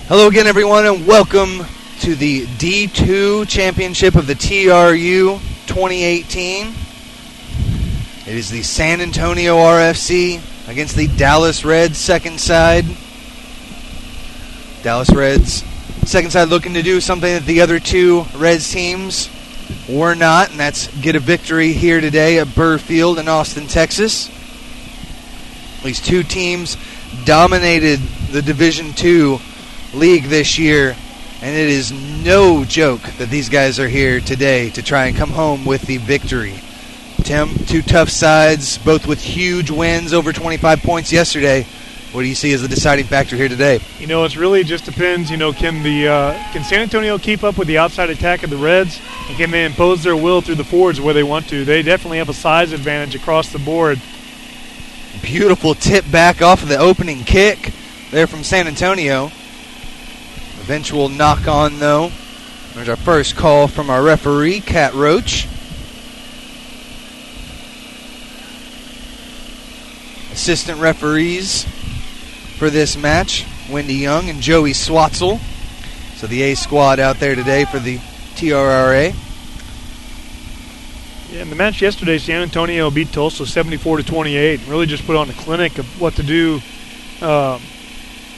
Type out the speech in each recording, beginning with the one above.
Hello again, everyone, and welcome to the D2 Championship of the TRU 2018. It is the San Antonio RFC against the Dallas Reds second side. Dallas Reds second side looking to do something that the other two Reds teams were not, and that's get a victory here today at Burr Field in Austin, Texas. These two teams dominated the Division II league this year, and it is no joke that these guys are here today to try and come home with the victory. Tim, two tough sides, both with huge wins, over 25 points yesterday. What do you see as the deciding factor here today? You know, it really just depends. You know, can San Antonio keep up with the outside attack of the Reds, and can they impose their will through the forwards where they want to? They definitely have a size advantage across the board. Beautiful tip back off of the opening kick there from San Antonio. Eventual knock on, though. There's our first call from our referee, Kat Roach. Assistant referees for this match, Wendy Young and Joey Swatzel. So the A squad out there today for the TRRA. Yeah, in the match yesterday, San Antonio beat Tulsa 74-28. Really just put on a clinic of what to do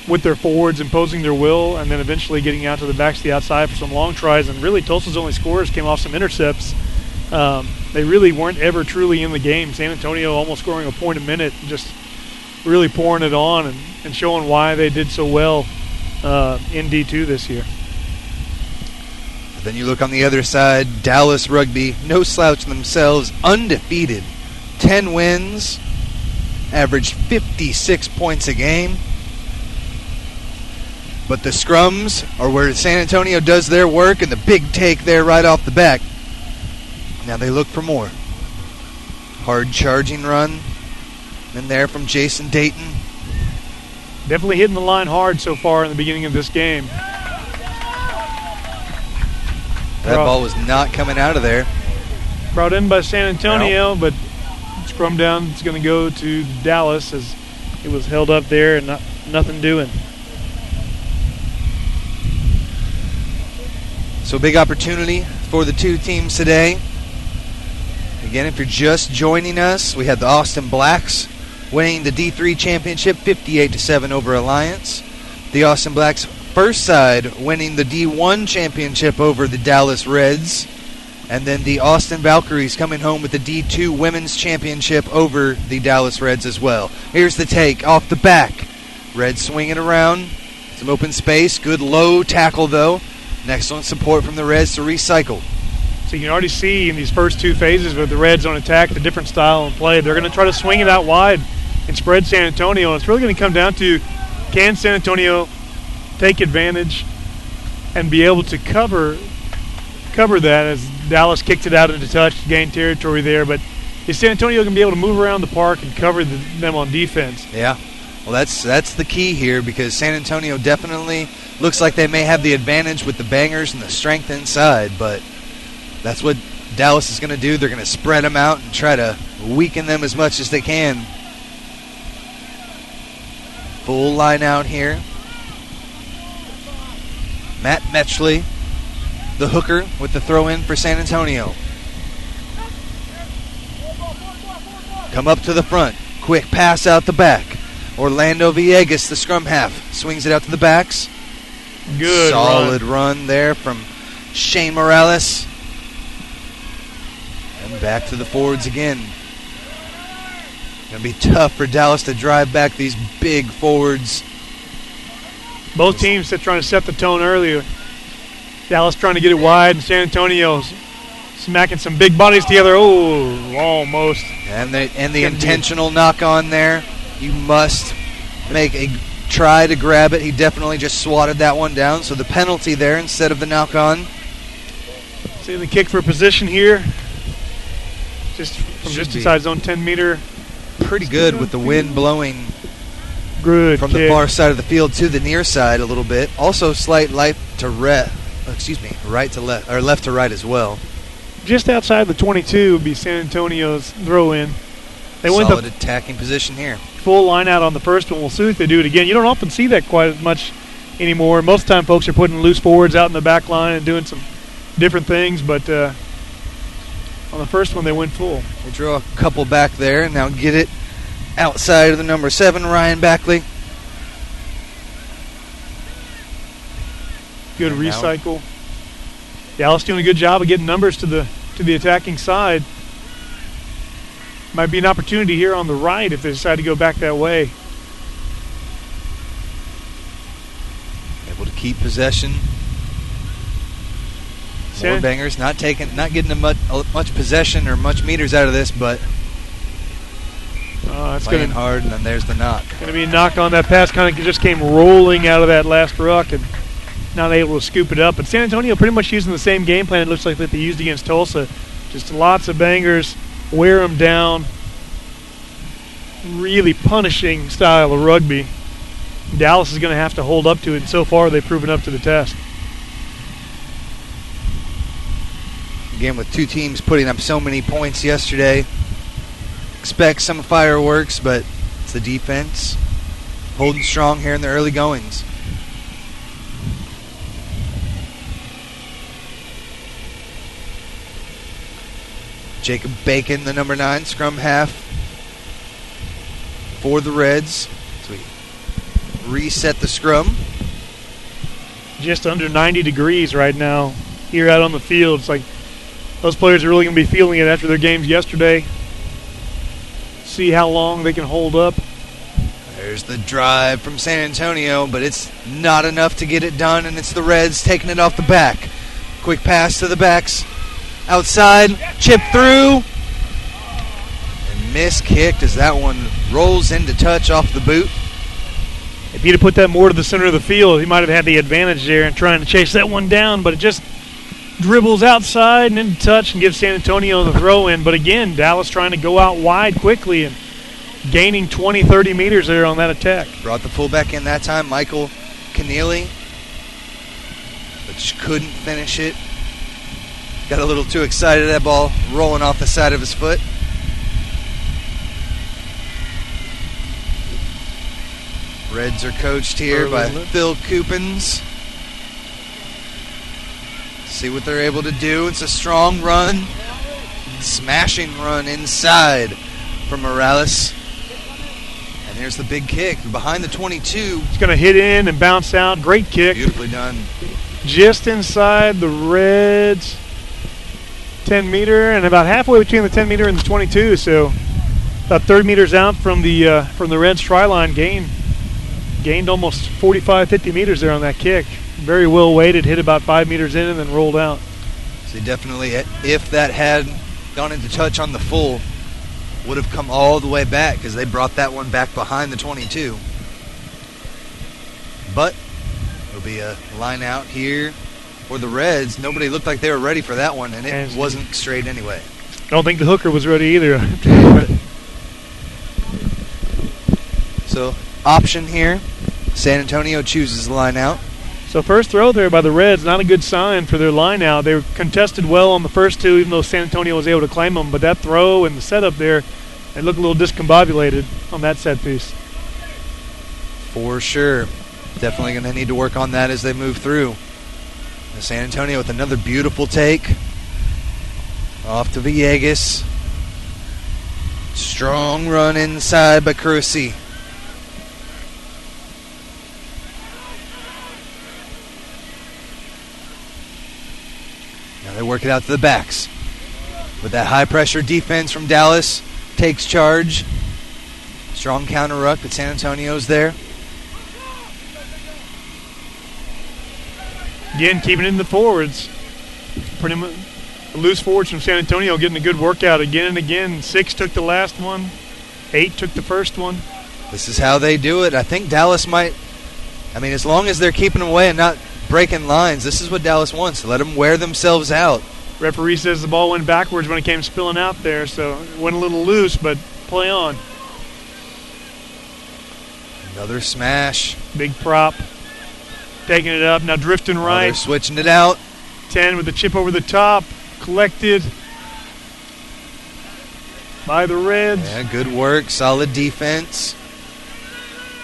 with their forwards, imposing their will, and then eventually getting out to the backs of the outside for some long tries. And really, Tulsa's only scores came off some intercepts. They really weren't ever truly in the game. San Antonio almost scoring a point a minute, just really pouring it on and showing why they did so well in D2 this year. Then you look on the other side, Dallas Rugby, no slouch themselves, undefeated. 10 wins, averaged 56 points a game. But the scrums are where San Antonio does their work, and the big take there right off the back. Now they look for more. Hard charging run in there from Jason Dayton. Definitely hitting the line hard so far in the beginning of this game. That ball was not coming out of there. Brought in by San Antonio, but scrum down is going to go to Dallas as it was held up there and nothing doing. So big opportunity for the two teams today. Again, if you're just joining us, we had the Austin Blacks winning the D3 championship 58-7 over Alliance. The Austin Blacks first side winning the D1 championship over the Dallas Reds. And then the Austin Valkyries coming home with the D2 women's championship over the Dallas Reds as well. Here's the take off the back. Reds swinging around. Some open space. Good low tackle, though. And excellent support from the Reds to recycle. So you can already see in these first two phases with the Reds on attack, the different style and play. They're going to try to swing it out wide and spread San Antonio. It's really going to come down to, can San Antonio take advantage and be able to cover that as Dallas kicked it out into touch to gain territory there. But is San Antonio going to be able to move around the park and cover them on defense? Yeah. Well, that's the key here, because San Antonio definitely looks like they may have the advantage with the bangers and the strength inside, but that's what Dallas is going to do. They're going to spread them out and try to weaken them as much as they can. Full line out here. Matt Metchley, the hooker, with the throw in for San Antonio. Come up to the front. Quick pass out the back. Orlando Villegas, the scrum half, swings it out to the backs. Good Solid run there from Shane Morales. And back to the forwards again. Going to be tough for Dallas to drive back these big forwards. Both teams are trying to set the tone earlier. Dallas trying to get it wide, and San Antonio Smacking some big bodies together. Oh, almost. And the intentional knock on there. You must make a try to grab it. He definitely just swatted that one down. So the penalty there instead of the knock on. See the kick for position here. Just from just inside zone 10 meter. Pretty good with the wind blowing good from kick. the far side of the field to the near side a little bit. Also slight right to left, or left to right as well. Just outside the 22 would be San Antonio's throw in. They Solid went the attacking position here. Full line out on the first one. We'll see if they do it again. You don't often see that quite as much anymore. Most of the time folks are putting loose forwards out in the back line and doing some different things, but on the first one they went full. They draw a couple back there and now get it outside of the number 7, Ryan Backley. Good recycle. Dallas doing a good job of getting numbers to the attacking side. Might be an opportunity here on the right if they decide to go back that way. Able to keep possession. More bangers, not getting much possession or much meters out of this, but it's playing hard, and then there's the knock. Going to be a knock on that pass. Kind of just came rolling out of that last ruck and not able to scoop it up. But San Antonio pretty much using the same game plan it looks like that they used against Tulsa. Just lots of bangers, wear them down. Really punishing style of rugby. Dallas is going to have to hold up to it, and so far they've proven up to the test. Again, with two teams putting up so many points yesterday, expect some fireworks, but it's the defense holding strong here in the early goings. Jacob Bacon, the number 9, scrum half for the Reds. So we reset the scrum. Just under 90 degrees right now here out on the field. It's like those players are really going to be feeling it after their games yesterday. See how long they can hold up. There's the drive from San Antonio, but it's not enough to get it done, and it's the Reds taking it off the back. Quick pass to the backs. Outside, chip through, and miskicked as that one rolls into touch off the boot. If he'd have put that more to the center of the field, he might have had the advantage there in trying to chase that one down, but it just dribbles outside and into touch and gives San Antonio the throw in. But again, Dallas trying to go out wide quickly and gaining 20, 30 meters there on that attack. Brought the fullback in that time, Michael Keneally, but just couldn't finish it. Got a little too excited, that ball rolling off the side of his foot. Reds are coached here by Phil Coopins. See what they're able to do. It's a strong run. Smashing run inside from Morales. And here's the big kick behind the 22. It's going to hit in and bounce out. Great kick. Beautifully done. Just inside the Reds' 10 meter and about halfway between the 10 meter and the 22. So about 30 meters out from the Reds try line. Gained almost 45, 50 meters there on that kick. Very well weighted, hit about 5 meters in and then rolled out. So definitely, if that had gone into touch on the full, would have come all the way back because they brought that one back behind the 22. But it'll be a line out here for the Reds. Nobody looked like they were ready for that one, and it wasn't straight anyway. I don't think the hooker was ready either. So option here. San Antonio chooses the line out. So first throw there by the Reds, not a good sign for their line out. They were contested well on the first two, even though San Antonio was able to claim them. But that throw and the setup there, they look a little discombobulated on that set piece. For sure. Definitely going to need to work on that as they move through. And San Antonio with another beautiful take. Off to Villegas. Strong run inside by Carusi. Now they work it out to the backs. With that high-pressure defense from Dallas, takes charge. Strong counter ruck, but San Antonio's there. Again, keeping it in the forwards. Pretty much The loose forwards from San Antonio getting a good workout again and again. 6 took the last one. 8 took the first one. This is how they do it. I think Dallas might, as long as they're keeping them away and not breaking lines, this is what Dallas wants. Let them wear themselves out. Referee says the ball went backwards when it came spilling out there, so it went a little loose, but play on. Another smash. Big prop. Taking it up, now drifting right. They're switching it out. 10 with the chip over the top. Collected by the Reds. Yeah, good work. Solid defense.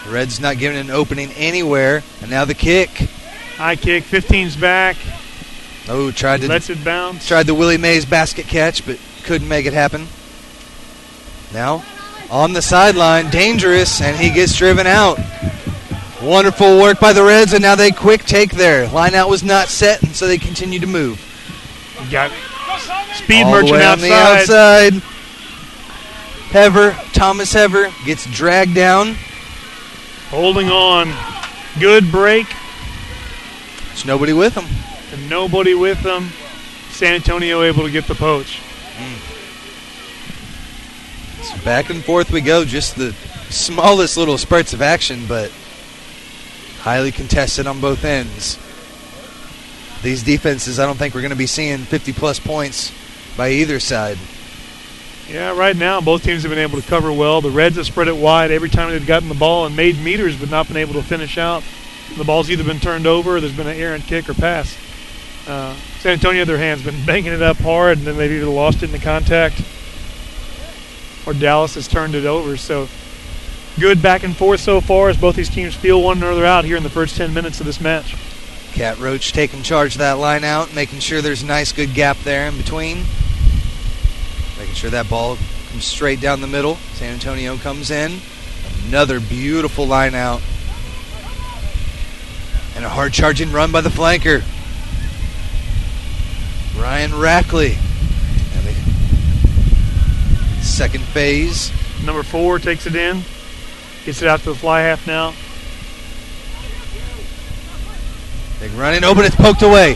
The Reds not giving an opening anywhere. And now the kick. High kick, 15's back. Oh, lets it bounce. Tried the Willie Mays basket catch, but couldn't make it happen. Now, on the sideline, dangerous, and he gets driven out. Wonderful work by the Reds, and now they quick take there. Line out was not set, and so they continue to move. Got Speed all Merchant the way outside. On the outside. Thomas Hever gets dragged down. Holding on. Good break. There's nobody with him. And nobody with them. San Antonio able to get the poach. So back and forth we go. Just the smallest little spurts of action, but highly contested on both ends. These defenses, I don't think we're going to be seeing 50-plus points by either side. Yeah, right now both teams have been able to cover well. The Reds have spread it wide every time they've gotten the ball and made meters but not been able to finish out. The ball's either been turned over or there's been an errant kick or pass. San Antonio, their hands been banging it up hard, and then they've either lost it in the contact or Dallas has turned it over. So good back and forth so far as both these teams feel one another out here in the first 10 minutes of this match. Cat Roach taking charge of that line out, making sure there's a nice good gap there in between. Making sure that ball comes straight down the middle. San Antonio comes in. Another beautiful line out. And a hard charging run by the flanker. Ryan Rackley. And the second phase. Number 4 takes it in. Gets it out to the fly half now. Big running open, it's poked away.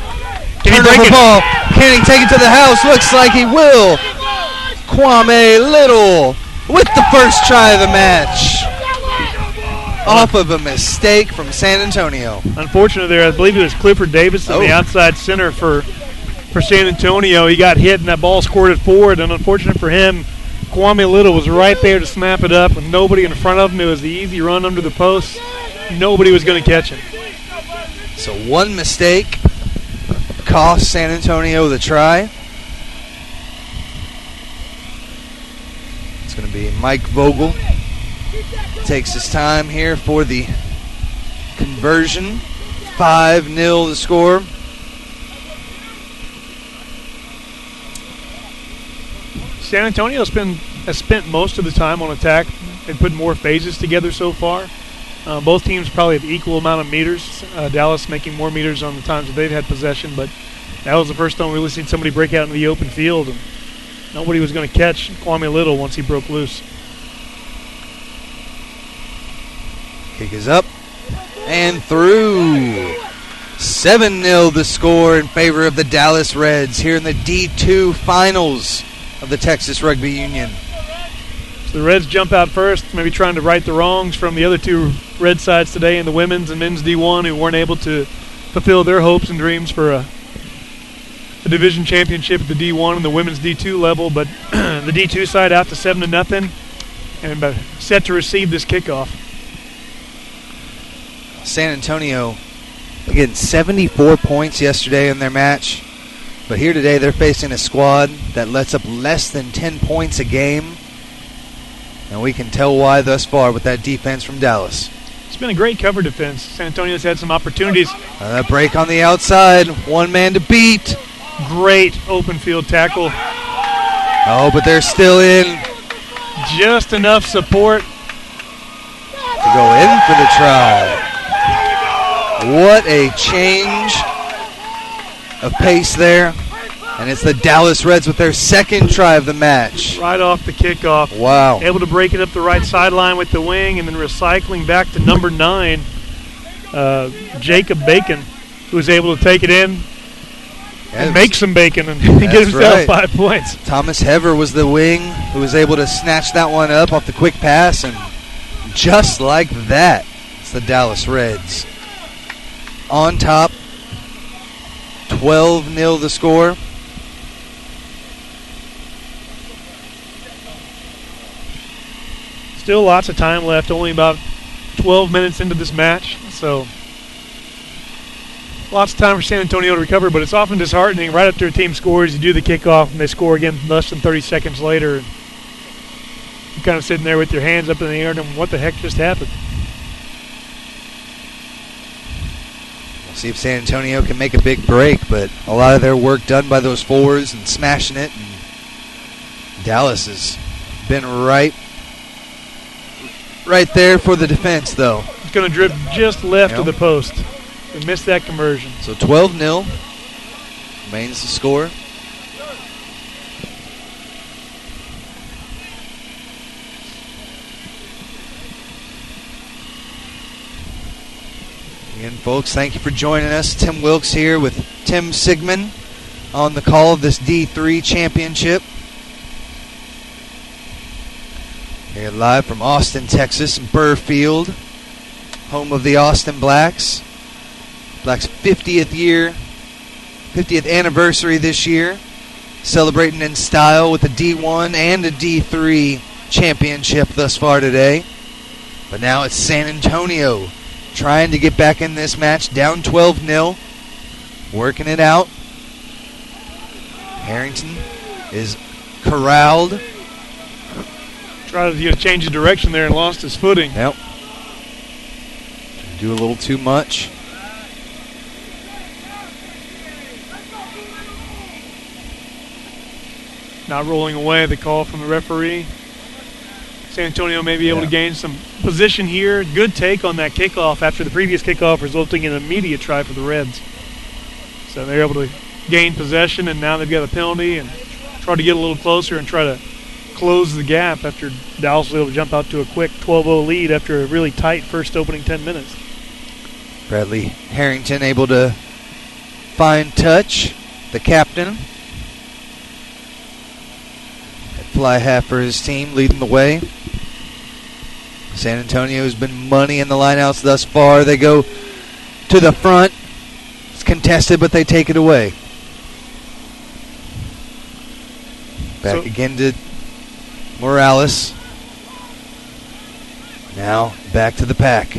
Can he break it? Ball. Can he take it to the house? Looks like he will. Kwame Little with the first try of the match. Off of a mistake from San Antonio. Unfortunately there, I believe it was Clifford Davis on the outside center for San Antonio. He got hit and that ball squirted forward, and unfortunate for him, Kwame Little was right there to snap it up with nobody in front of him. It was the easy run under the post. Nobody was going to catch him. So one mistake cost San Antonio the try. It's going to be Mike Vogel. Takes his time here for the conversion. 5-0 the score. San Antonio has spent most of the time on attack and put more phases together so far. Both teams probably have equal amount of meters. Dallas making more meters on the times that they've had possession, but that was the first time we really seen somebody break out into the open field, and nobody was going to catch Kwame Little once he broke loose. Kick is up and through. 7-0 the score in favor of the Dallas Reds here in the D2 finals of the Texas Rugby Union. So the Reds jump out first, maybe trying to right the wrongs from the other two Red sides today in the women's and men's D1 who weren't able to fulfill their hopes and dreams for a division championship at the D1 and the women's D2 level, but the D2 side out to 7-0 and set to receive this kickoff. San Antonio getting 74 points yesterday in their match, but here today they're facing a squad that lets up less than 10 points a game, and we can tell why thus far with that defense from Dallas. It's been a great cover defense. San Antonio's had some opportunities. That break on the outside, one man to beat. Great open field tackle. Oh, but they're still in. Just enough support to go in for the try. What a change of pace there. And it's the Dallas Reds with their second try of the match. Right off the kickoff. Wow. Able to break it up the right sideline with the wing and then recycling back to number 9, Jacob Bacon, who was able to take it in. and make some bacon and get himself right. 5 points. Thomas Hever was the wing who was able to snatch that one up off the quick pass, and just like that, it's the Dallas Reds on top. 12-0 the score. Still lots of time left, only about 12 minutes into this match, so lots of time for San Antonio to recover, but it's often disheartening right after a team scores, you do the kickoff, and they score again less than 30 seconds later. You're kind of sitting there with your hands up in the air and what the heck just happened? We'll see if San Antonio can make a big break, but a lot of their work done by those forwards and smashing it. And Dallas has been right there for the defense, though. It's going to drip just left of the post. We missed that conversion. So 12-0 remains the score. Again, folks, thank you for joining us. Tim Wilkes here with Tim Sigmund on the call of this D3 championship. Here live from Austin, Texas, Burfield, home of the Austin Blacks. Blacks' 50th anniversary this year, celebrating in style with a D1 and a D3 championship thus far today. But now it's San Antonio trying to get back in this match, down 12-0, working it out. Harrington is corralled. Tried to change of direction there and lost his footing. Yep. Do a little too much. Not rolling away, the call from the referee. San Antonio may be able to gain some position here. Good take on that kickoff after the previous kickoff, resulting in an immediate try for the Reds. So they're able to gain possession, and now they've got a penalty and try to get a little closer and try to close the gap after Dallas was able to jump out to a quick 12-0 lead after a really tight first opening 10 minutes. Bradley Harrington able to find touch, the captain. Fly half for his team, leading the way. San Antonio has been money in the lineouts thus far. They go to the front. It's contested, but they take it away. Back again to Morales. Now back to the pack.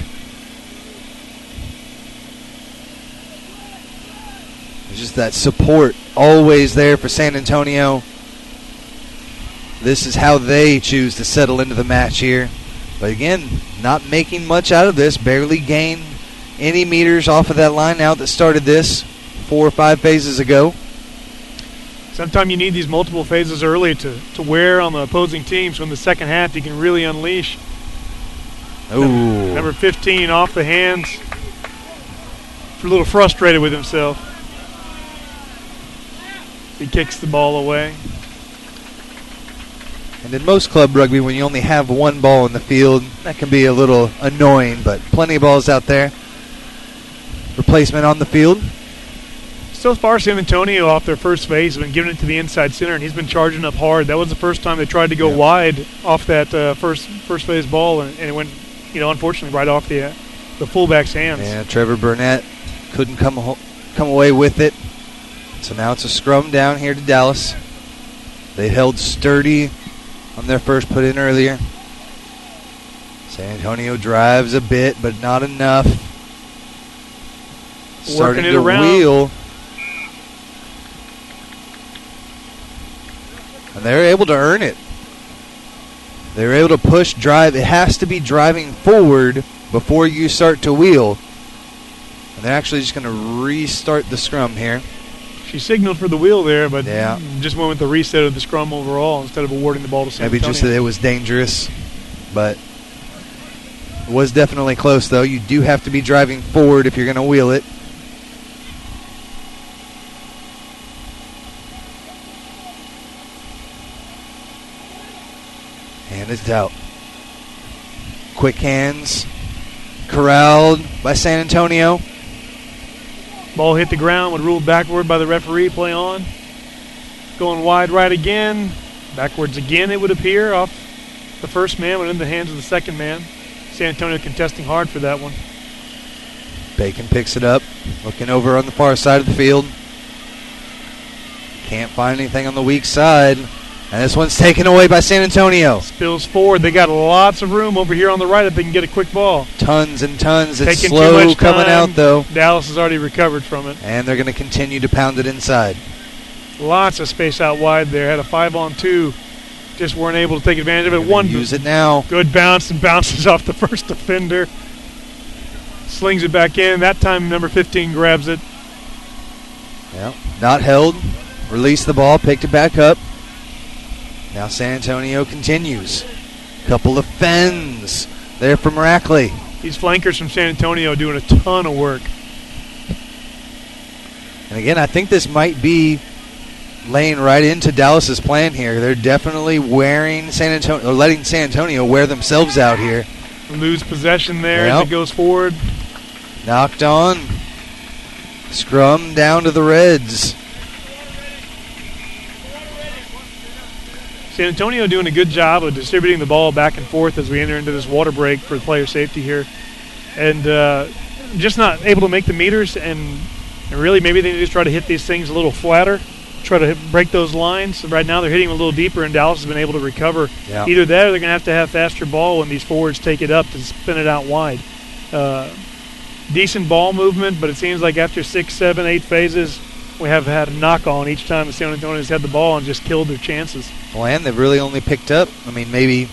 There's just that support always there for San Antonio. This is how they choose to settle into the match here. But again, not making much out of this. Barely gained any meters off of that line out that started this 4 or 5 phases ago. Sometimes you need these multiple phases early to wear on the opposing teams. So in the second half, you can really unleash. Ooh. Number 15 off the hands. A little frustrated with himself. He kicks the ball away. And in most club rugby, when you only have one ball in the field, that can be a little annoying, but plenty of balls out there. Replacement on the field. So far, San Antonio off their first phase has been giving it to the inside center, and he's been charging up hard. That was the first time they tried to go wide off that first phase ball, and it went, unfortunately, right off the fullback's hands. Yeah, Trevor Burnett couldn't come away with it. So now it's a scrum down here to Dallas. They held sturdy on their first put in earlier. San Antonio drives a bit, but not enough. Starting to wheel. And they're able to earn it. They're able to push, drive. It has to be driving forward before you start to wheel. And they're actually just going to restart the scrum here. She signaled for the wheel there, but just went with the reset of the scrum overall instead of awarding the ball to San Antonio. Maybe just that it was dangerous, but it was definitely close, though. You do have to be driving forward if you're going to wheel it. And it's out. Quick hands. Corralled by San Antonio. Ball hit the ground, was ruled backward by the referee. Play on. Going wide right again. Backwards again, it would appear, off the first man, but in the hands of the second man. San Antonio contesting hard for that one. Bacon picks it up, looking over on the far side of the field. Can't find anything on the weak side. And this one's taken away by San Antonio. Spills forward. They got lots of room over here on the right if they can get a quick ball. Tons and tons. It's Taking slow too much coming time. out, though. Dallas has already recovered from it. And they're going to continue to pound it inside. Lots of space out wide there. Had a 5-on-2. Just weren't able to take advantage of it. One use it now. Good bounce and bounces off the first defender. Slings it back in. That time number 15 grabs it. Yeah, not held. Released the ball, picked it back up. Now San Antonio continues. Couple of fens there from Rackley. These flankers from San Antonio doing a ton of work. And again, I think this might be laying right into Dallas's plan here. They're definitely wearing San Antonio, or letting San Antonio wear themselves out here. Lose possession there as it goes forward. Knocked on. Scrum down to the Reds. San Antonio doing a good job of distributing the ball back and forth as we enter into this water break for player safety here. And just not able to make the meters, and really maybe they need to try to hit these things a little flatter, try to break those lines. Right now they're hitting them a little deeper, and Dallas has been able to recover. Yeah. Either that or they're going to have faster ball when these forwards take it up to spin it out wide. Decent ball movement, but it seems like after 6, 7, 8 phases, we have had a knock-on each time the San Antonio's had the ball and just killed their chances. Well, and they've really only picked up, maybe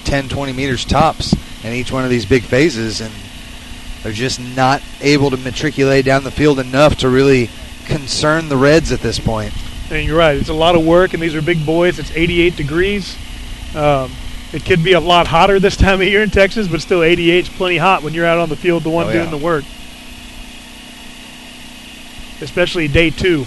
10, 20 meters tops in each one of these big phases, and they're just not able to matriculate down the field enough to really concern the Reds at this point. And you're right. It's a lot of work, and these are big boys. It's 88 degrees. It could be a lot hotter this time of year in Texas, but still 88 is plenty hot when you're out on the field, the one doing the work. Especially day 2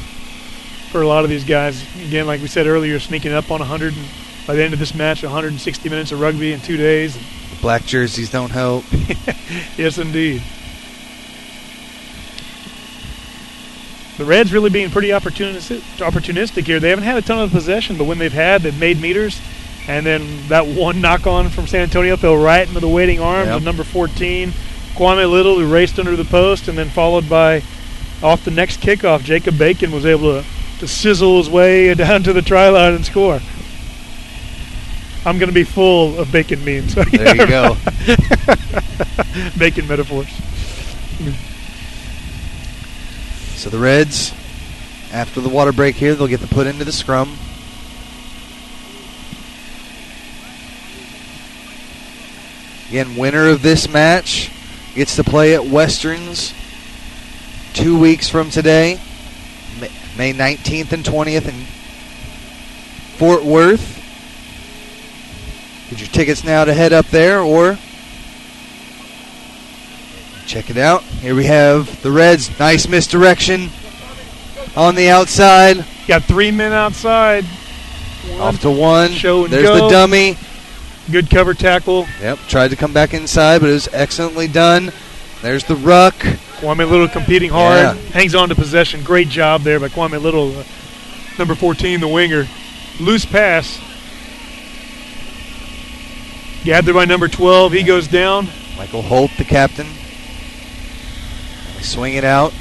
for a lot of these guys. Again, like we said earlier, sneaking up on 100, and by the end of this match, 160 minutes of rugby in 2 days. The black jerseys don't help. Yes, indeed. The Reds really being pretty opportunistic here. They haven't had a ton of possession, but when they've had, they've made meters. And then that one knock-on from San Antonio fell right into the waiting arms of number 14, Kwame Little, who raced under the post, and then followed by, off the next kickoff, Jacob Bacon was able to sizzle his way down to the try line and score. I'm going to be full of bacon memes. There you go. Bacon metaphors. So the Reds, after the water break here, they'll get the put into the scrum. Again, winner of this match gets to play at Westerns 2 weeks from today, May 19th and 20th in Fort Worth. Get your tickets now to head up there, or check it out. Here we have the Reds. Nice misdirection on the outside. Got 3 men outside. Off to one. Show and There's go. the dummy. Good cover tackle. Yep, tried to come back inside, but it was excellently done. There's the ruck. Kwame Little competing hard. Yeah. Hangs on to possession. Great job there by Kwame Little, number 14, the winger. Loose pass. Gathered by number 12. He goes down. Michael Holt, the captain. They swing it out.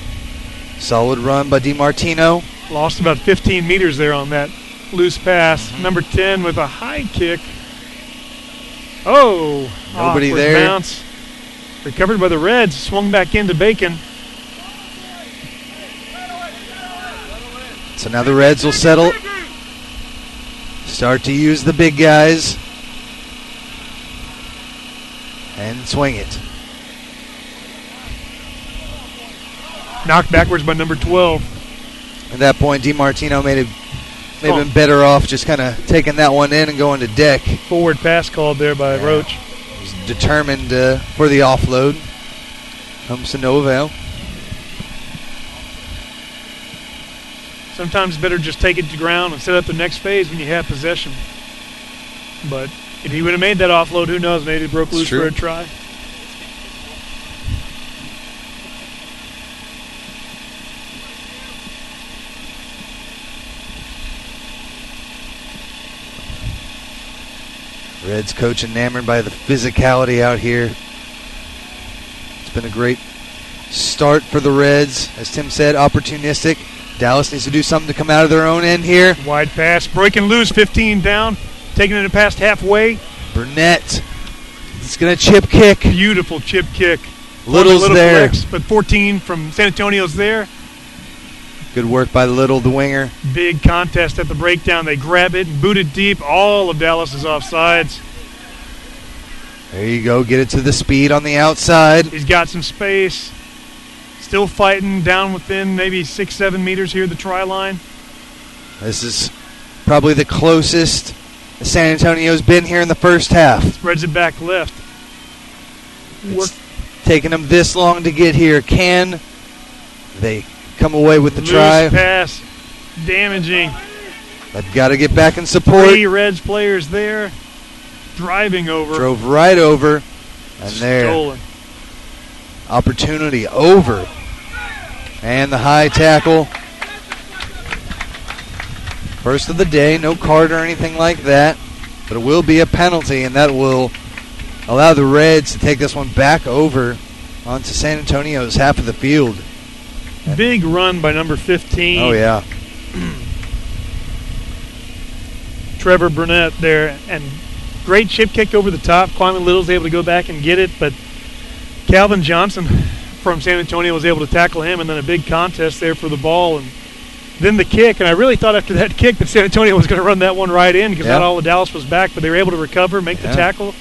Solid run by DiMartino. Lost about 15 meters there on that loose pass. Number 10 with a high kick. Oh, nobody awkward there. Bounce. Recovered by the Reds. Swung back into Bacon. So now the Reds will settle. Start to use the big guys. And swing it. Knocked backwards by number 12. At that point, DiMartino may have been better off just kind of taking that one in and going to deck. Forward pass called there by Roach. He's determined for the offload. Comes to no avail. Sometimes better just take it to ground and set up the next phase when you have possession. But if he would have made that offload, who knows, maybe he broke loose for a try. Reds coach enamored by the physicality out here. It's been a great start for the Reds. As Tim said, opportunistic. Dallas needs to do something to come out of their own end here. Wide pass, breaking loose, 15 down, taking it past halfway. Burnett. It's going to chip kick. Beautiful chip kick. Little's there. Flex, but 14 from San Antonio's there. Good work by Little, the winger. Big contest at the breakdown. They grab it and boot it deep. All of Dallas is offsides. There you go. Get it to the speed on the outside. He's got some space. Still fighting down within maybe 6-7 meters here, the try line. This is probably the closest San Antonio's been here in the first half. Spreads it back left. It's taking them this long to get here. Can they come away with the try? Loose pass. Damaging. They've got to get back in support. 3 Reds players there. Driving over. Drove right over. And there. Stolen. Opportunity over. And the high tackle. First of the day, no card or anything like that. But it will be a penalty, and that will allow the Reds to take this one back over onto San Antonio's half of the field. Big run by number 15. Oh, yeah. Trevor Burnett there. And great chip kick over the top. Kwame Little's able to go back and get it, but Calvin Johnson from San Antonio was able to tackle him, and then a big contest there for the ball, and then the kick. And I really thought after that kick that San Antonio was going to run that one right in because not all of Dallas was back, but they were able to recover, make the tackle,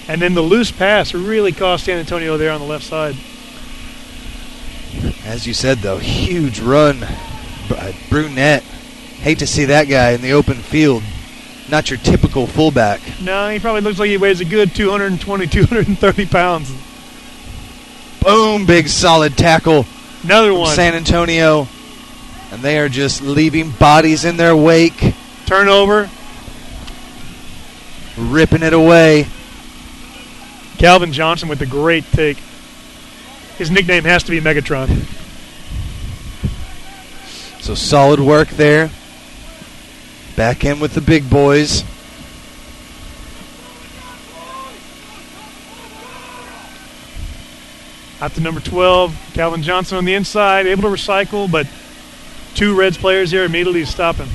and then the loose pass really cost San Antonio there on the left side. As you said, though, huge run by Brunette. Hate to see that guy in the open field. Not your typical fullback. No, he probably looks like he weighs a good 220, 230 pounds. Boom, big solid tackle. Another one. San Antonio. And they are just leaving bodies in their wake. Turnover. Ripping it away. Calvin Johnson with a great take. His nickname has to be Megatron. So solid work there. Back in with the big boys. Out to number 12, Calvin Johnson on the inside, able to recycle, but 2 Reds players here immediately stop him.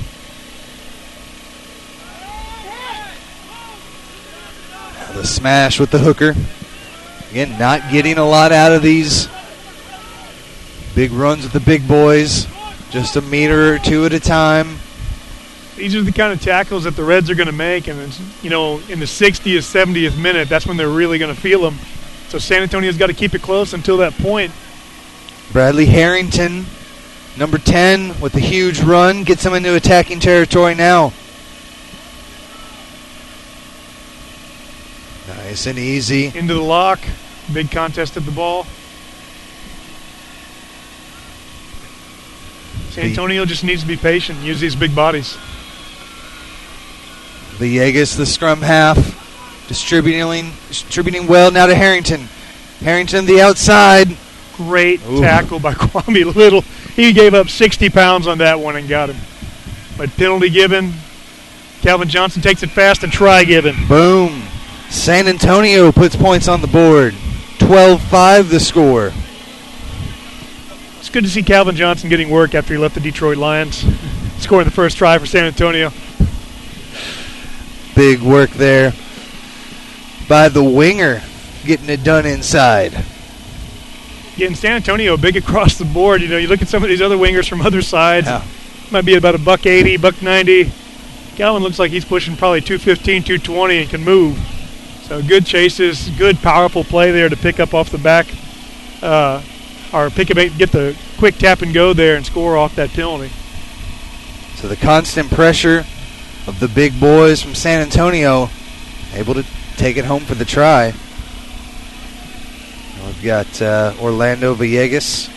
The smash with the hooker. Again, not getting a lot out of these big runs with the big boys. Just a meter or two at a time. These are the kind of tackles that the Reds are going to make, and it's, in the 60th, 70th minute, that's when they're really going to feel them. So San Antonio's got to keep it close until that point. Bradley Harrington, number 10, with a huge run, gets him into attacking territory now. Nice and easy. Into the lock. Big contest at the ball. San Antonio just needs to be patient and use these big bodies. Villegas, the scrum half, distributing well now to Harrington. Harrington, the outside. Great tackle by Kwame Little. He gave up 60 pounds on that one and got him. But penalty given. Calvin Johnson takes it fast and try given. Boom. San Antonio puts points on the board. 12-5 the score. It's good to see Calvin Johnson getting work after he left the Detroit Lions, scoring the first try for San Antonio. Big work there by the winger, getting it done inside. Getting San Antonio big across the board. You look at some of these other wingers from other sides. Yeah. Might be about $180, $190. Calvin looks like he's pushing probably 215, 220 and can move. So good chases, good powerful play there to pick up off the back, or pick up, get the quick tap and go there and score off that penalty. So the constant pressure of the big boys from San Antonio able to take it home for the try. We've got Orlando Villegas.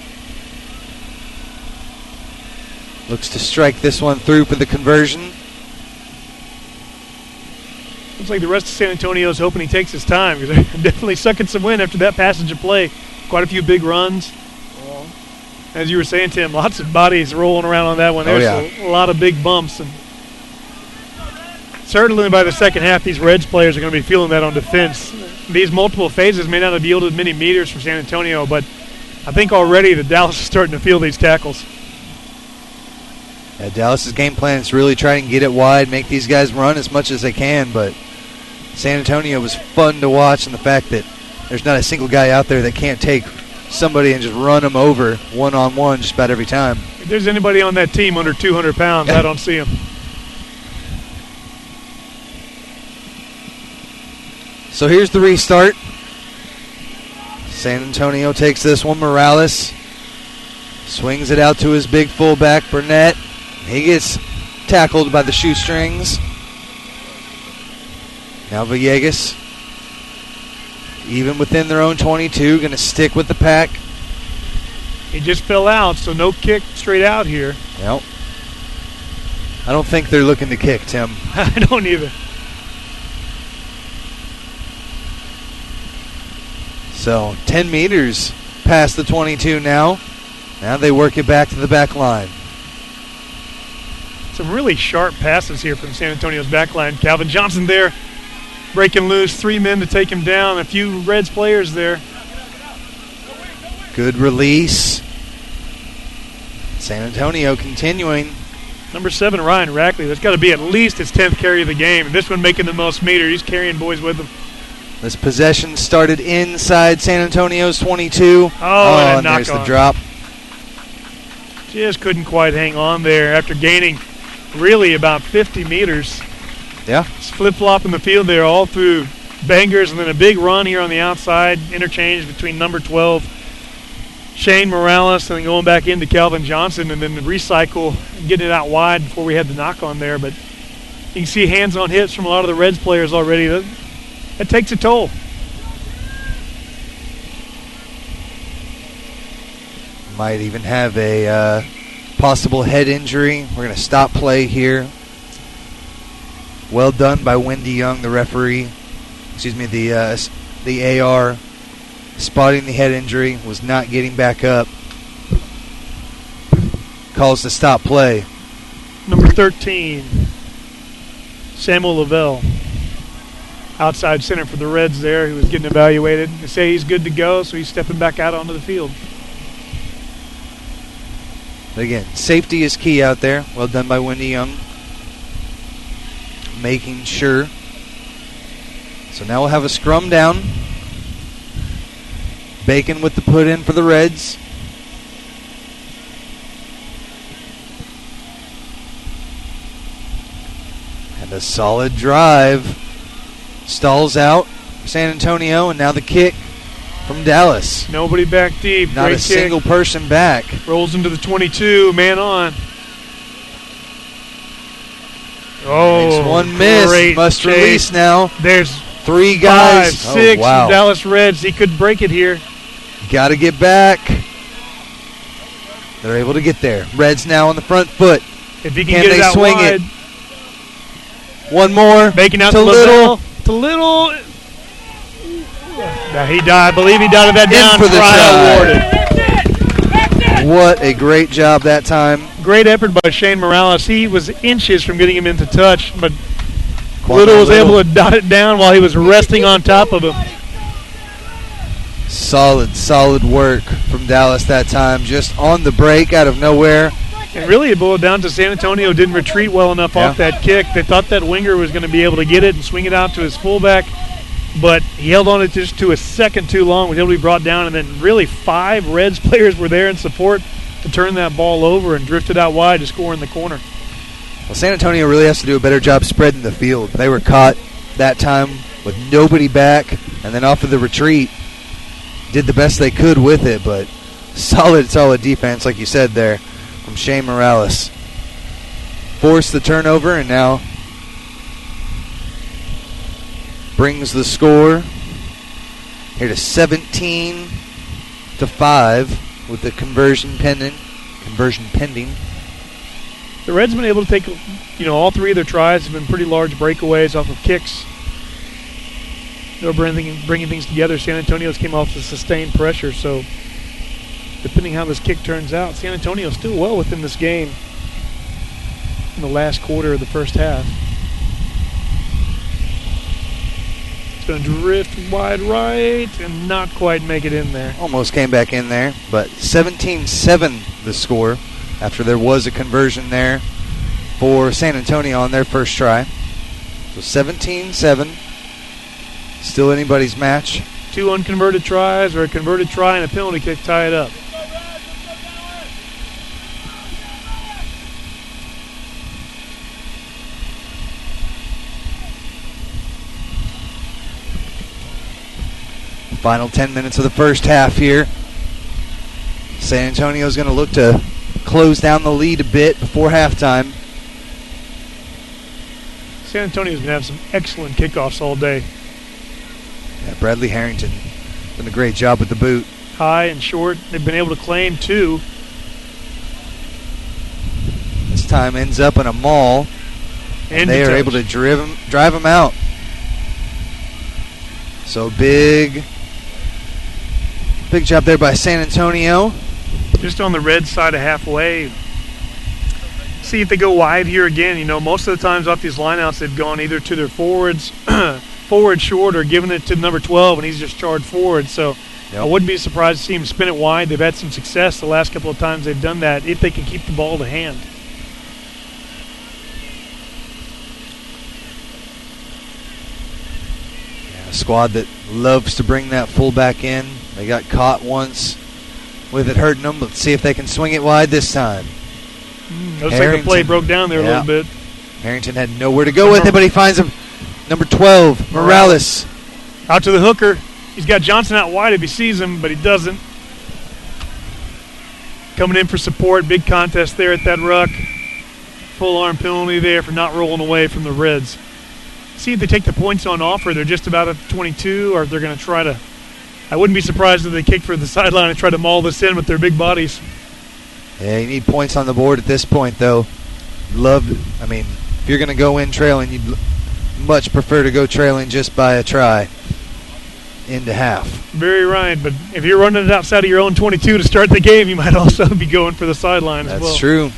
Looks to strike this one through for the conversion. Looks like the rest of San Antonio is hoping he takes his time because they're definitely sucking some wind after that passage of play. Quite a few big runs. As you were saying, Tim, lots of bodies rolling around on that one. There's a lot of big bumps. And certainly by the second half, these Reds players are going to be feeling that on defense. These multiple phases may not have yielded many meters from San Antonio, but I think already the Dallas is starting to feel these tackles. Yeah, Dallas's game plan is really try and get it wide, make these guys run as much as they can, but San Antonio was fun to watch, and the fact that there's not a single guy out there that can't take somebody and just run them over one-on-one just about every time. If there's anybody on that team under 200 pounds, I don't see him. So here's the restart. San Antonio takes this one. Morales swings it out to his big fullback, Burnett. He gets tackled by the shoestrings. Now Villegas, even within their own 22, going to stick with the pack. He just fell out, so no kick straight out here. Nope. I don't think they're looking to kick, Tim. I don't either. So 10 meters past the 22 now. Now they work it back to the back line. Some really sharp passes here from San Antonio's back line. Calvin Johnson there breaking loose. 3 men to take him down. A few Reds players there. Good release. San Antonio continuing. Number 7, Ryan Rackley. That's got to be at least his 10th carry of the game. This one making the most meter. He's carrying boys with him. This possession started inside San Antonio's 22. And there's the drop. Just couldn't quite hang on there after gaining really about 50 meters. Yeah. Just flip-flopping the field there all through bangers and then a big run here on the outside, interchange between number 12, Shane Morales, and then going back into Calvin Johnson, and then the recycle and getting it out wide before we had the knock on there. But you can see hands on hips from a lot of the Reds players already. That takes a toll. Might even have a possible head injury. We're going to stop play here. Well done by Wendy Young, the referee. The AR spotting the head injury, was not getting back up. Calls to stop play. Number 13, Samuel Lavelle. Outside center for the Reds there, who was getting evaluated. They say he's good to go, so he's stepping back out onto the field. But again, safety is key out there. Well done by Wendy Young. Making sure. So now we'll have a scrum down. Bacon with the put in for the Reds. And a solid drive. Stalls out for San Antonio, and now the kick from Dallas. Nobody back deep. Not Great a single person back. Rolls into the 22, man on. Makes one miss. Must chase. Release now. There's 3 guys. 5, 6 wow. Dallas Reds. He could break it here. Got to get back. They're able to get there. Reds now on the front foot. If he can get it out swing wide. One more. Making out to Little. To Little. He died. I believe he died of that down. For the try awarded. What a great job that time. Great effort by Shane Morales. He was inches from getting him into touch, but Little was able to dot it down while he was resting on top of him. Solid work from Dallas that time. Just on the break out of nowhere. And really it boiled down to San Antonio didn't retreat well enough off that kick. They thought that winger was going to be able to get it and swing it out to his fullback, but he held on it just to a second too long, was able to be brought down, and then really 5 Reds players were there in support to turn that ball over and drift it out wide to score in the corner. Well, San Antonio really has to do a better job spreading the field. They were caught that time with nobody back, and then off of the retreat, did the best they could with it, but solid defense, like you said there, from Shane Morales. Forced the turnover, and now brings the score here to 17-5 with the conversion pending. The Reds have been able to take, all 3 of their tries have been pretty large breakaways off of kicks. They were bringing things together. San Antonio's came off the sustained pressure, so depending how this kick turns out, San Antonio's still well within this game in the last quarter of the first half. going to drift wide right and not quite make it in there. Almost came back in there, but 17-7 the score after there was a conversion there for San Antonio on their first try. So 17-7. Still anybody's match. 2 unconverted tries or a converted try and a penalty kick tie it up. Final 10 minutes of the first half here. San Antonio's going to look to close down the lead a bit before halftime. San Antonio's going to have some excellent kickoffs all day. Yeah, Bradley Harrington done a great job with the boot. High and short. They've been able to claim 2. This time ends up in a maul. And they are able to drive him out. So big job there by San Antonio. Just on the red side of halfway. See if they go wide here again. You know, most of the times off these lineouts, they've gone either to their forwards, forward short, or given it to number 12, and he's just charged forward. So I wouldn't be surprised to see him spin it wide. They've had some success the last couple of times they've done that if they can keep the ball to hand. A squad that loves to bring that fullback in. They got caught once with it hurting them. Let's see if they can swing it wide this time. Looks like the play broke down there a little bit. Harrington had nowhere to go with it, but he finds him. Number 12, Morales. Out to the hooker. He's got Johnson out wide if he sees him, but he doesn't. Coming in for support. Big contest there at that ruck. Full arm penalty there for not rolling away from the Reds. See if they take the points on offer. They're just about at 22, or if they're going to try to. I wouldn't be surprised if they kick for the sideline and try to maul this in with their big bodies. Yeah, you need points on the board at this point, though. If you're going to go in trailing, you'd much prefer to go trailing just by a try into half. Very right, but if you're running it outside of your own 22 to start the game, you might also be going for the sideline as well. That's true.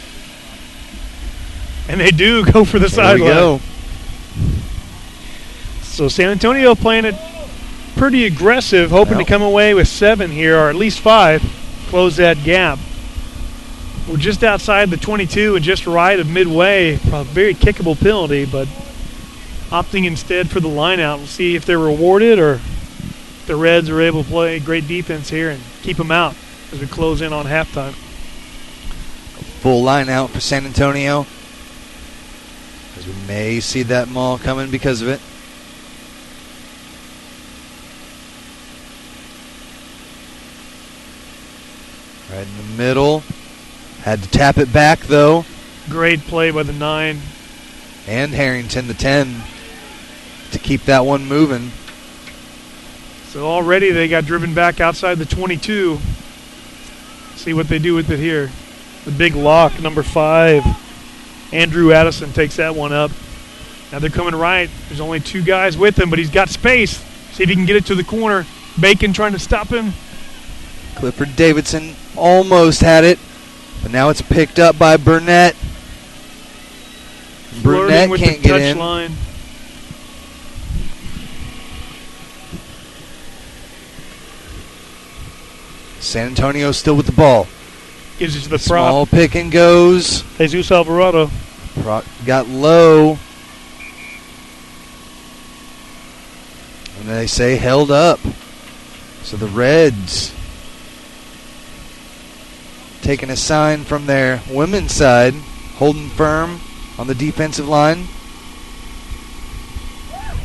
And they do go for the sideline. There we go. So San Antonio playing it pretty aggressive, hoping to come away with 7 here, or at least 5, close that gap. We're just outside the 22 and just right of midway. A very kickable penalty, but opting instead for the line out. We'll see if they're rewarded or if the Reds are able to play great defense here and keep them out as we close in on halftime. Full line out for San Antonio, as we may see that maul coming because of it. Right in the middle. Had to tap it back, though. Great play by the 9. And Harrington, the 10, to keep that one moving. So already they got driven back outside the 22. See what they do with it here. The big lock, number 5. Andrew Addison takes that one up. Now they're coming right. There's only 2 guys with him, but he's got space. See if he can get it to the corner. Bacon trying to stop him. Clifford Davidson almost had it, but now it's picked up by Burnett. Burnett can't get in. Line. San Antonio still with the ball. Gives it to the Small prop. pick and goes. Jesus Alvarado. Got low. And they say held up. So the Reds taking a sign from their women's side, holding firm on the defensive line.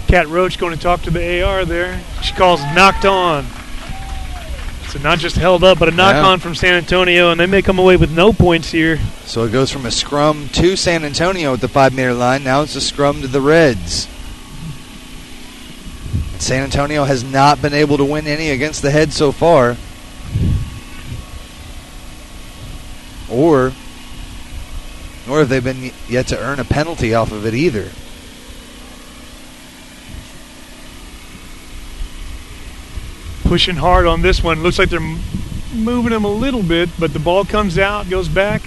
Kat Roach going to talk to the AR there. She calls knocked on. So not just held up, but a knock on from San Antonio, and they may come away with no points here. So it goes from a scrum to San Antonio at the 5-meter line. Now it's a scrum to the Reds. And San Antonio has not been able to win any against the head so far. Nor have they been yet to earn a penalty off of it either. Pushing hard on this one. Looks like they're moving him a little bit, but the ball comes out, goes back.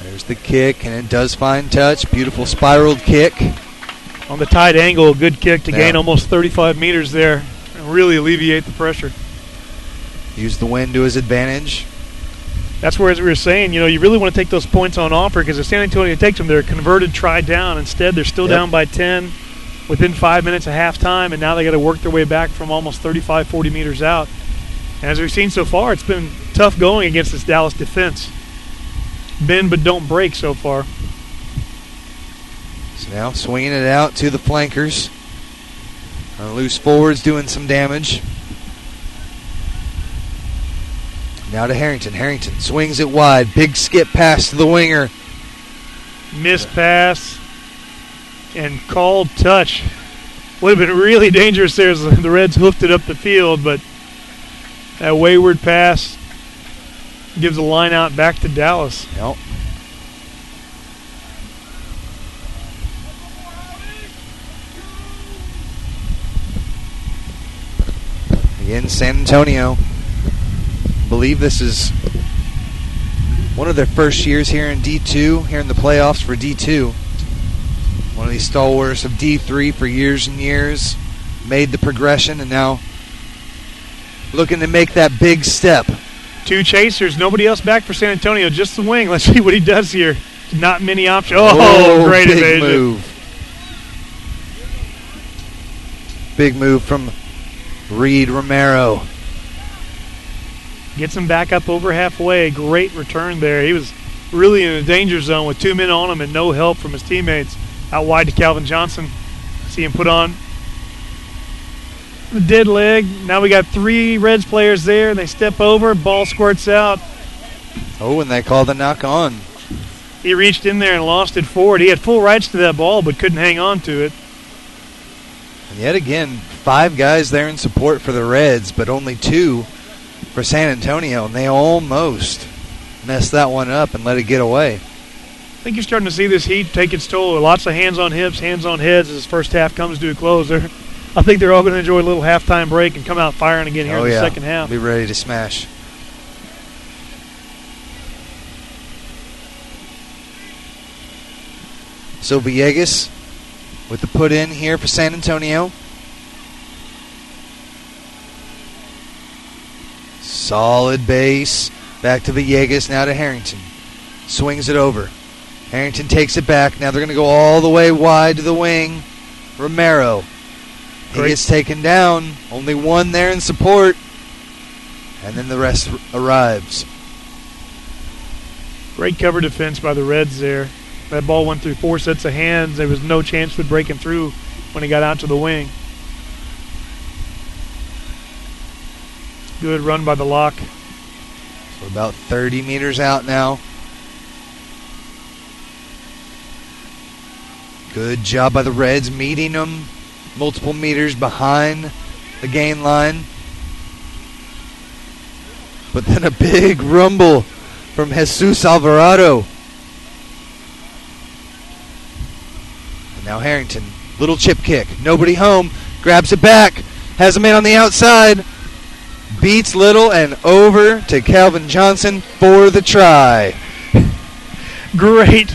There's the kick, and it does find touch. Beautiful spiraled kick On the tight angle, a good kick to Yeah. gain almost 35 meters there and really alleviate the pressure. Use the wind to his advantage. That's where, as we were saying, you really want to take those points on offer, because if San Antonio takes them, they're a converted try down. Instead, they're still down by 10 within 5 minutes of halftime, and now they got to work their way back from almost 35, 40 meters out. And as we've seen so far, it's been tough going against this Dallas defense. Bend but don't break so far. So now swinging it out to the flankers. Loose forwards doing some damage. Now to Harrington. Harrington swings it wide. Big skip pass to the winger. Missed pass and called touch. Would have been really dangerous there as the Reds hoofed it up the field, but that wayward pass gives a line out back to Dallas. Yep. Again, San Antonio. I believe this is one of their first years here in D2, here in the playoffs for D2. One of these stalwarts of D3 for years and years. Made the progression and now looking to make that big step. Two chasers, nobody else back for San Antonio, just the wing. Let's see what he does here. Not many options. Oh, great big evasion. Move. Big move from Reed Romero. Gets him back up over halfway. Great return there. He was really in a danger zone with 2 men on him and no help from his teammates. Out wide to Calvin Johnson. See him put on the dead leg. Now we got 3 Reds players there. They step over. Ball squirts out. Oh, and they call the knock on. He reached in there and lost it forward. He had full rights to that ball but couldn't hang on to it. And yet again, 5 guys there in support for the Reds, but only 2 for San Antonio, and they almost messed that one up and let it get away. I think you're starting to see this heat take its toll. Lots of hands on hips, hands on heads as this first half comes to a close. I think they're all going to enjoy a little halftime break and come out firing again here in the second half. Be ready to smash. So Villegas with the put in here for San Antonio. Solid base. Back to Villegas, now to Harrington. Swings it over. Harrington takes it back. Now they're going to go all the way wide to the wing. Romero. He gets taken down. Only 1 there in support. And then the rest arrives. Great cover defense by the Reds there. That ball went through 4 sets of hands. There was no chance of breaking through when he got out to the wing. Good run by the lock. So about 30 meters out now. Good job by the Reds meeting them multiple meters behind the gain line. But then a big rumble from Jesus Alvarado. And now Harrington, little chip kick, nobody home, grabs it back, has a man on the outside, beats Little and over to Calvin Johnson for the try. Great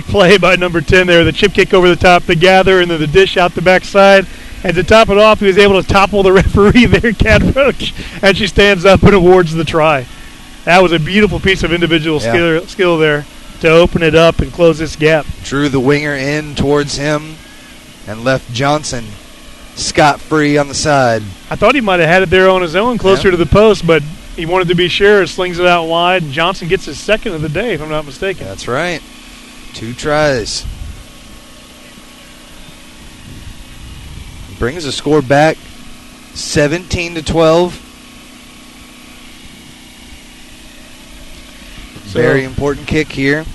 play by number 10 there. The chip kick over the top, the gather, and then the dish out the backside. And to top it off, he was able to topple the referee there, Kat Roach, and she stands up and awards the try. That was a beautiful piece of individual skill there to open it up and close this gap. Drew the winger in towards him and left Johnson scot-free on the side. I thought he might have had it there on his own closer to the post, but he wanted to be sure, slings it out wide, and Johnson gets his second of the day, if I'm not mistaken. That's right. 2 tries. Brings the score back 17-12. Very important kick here.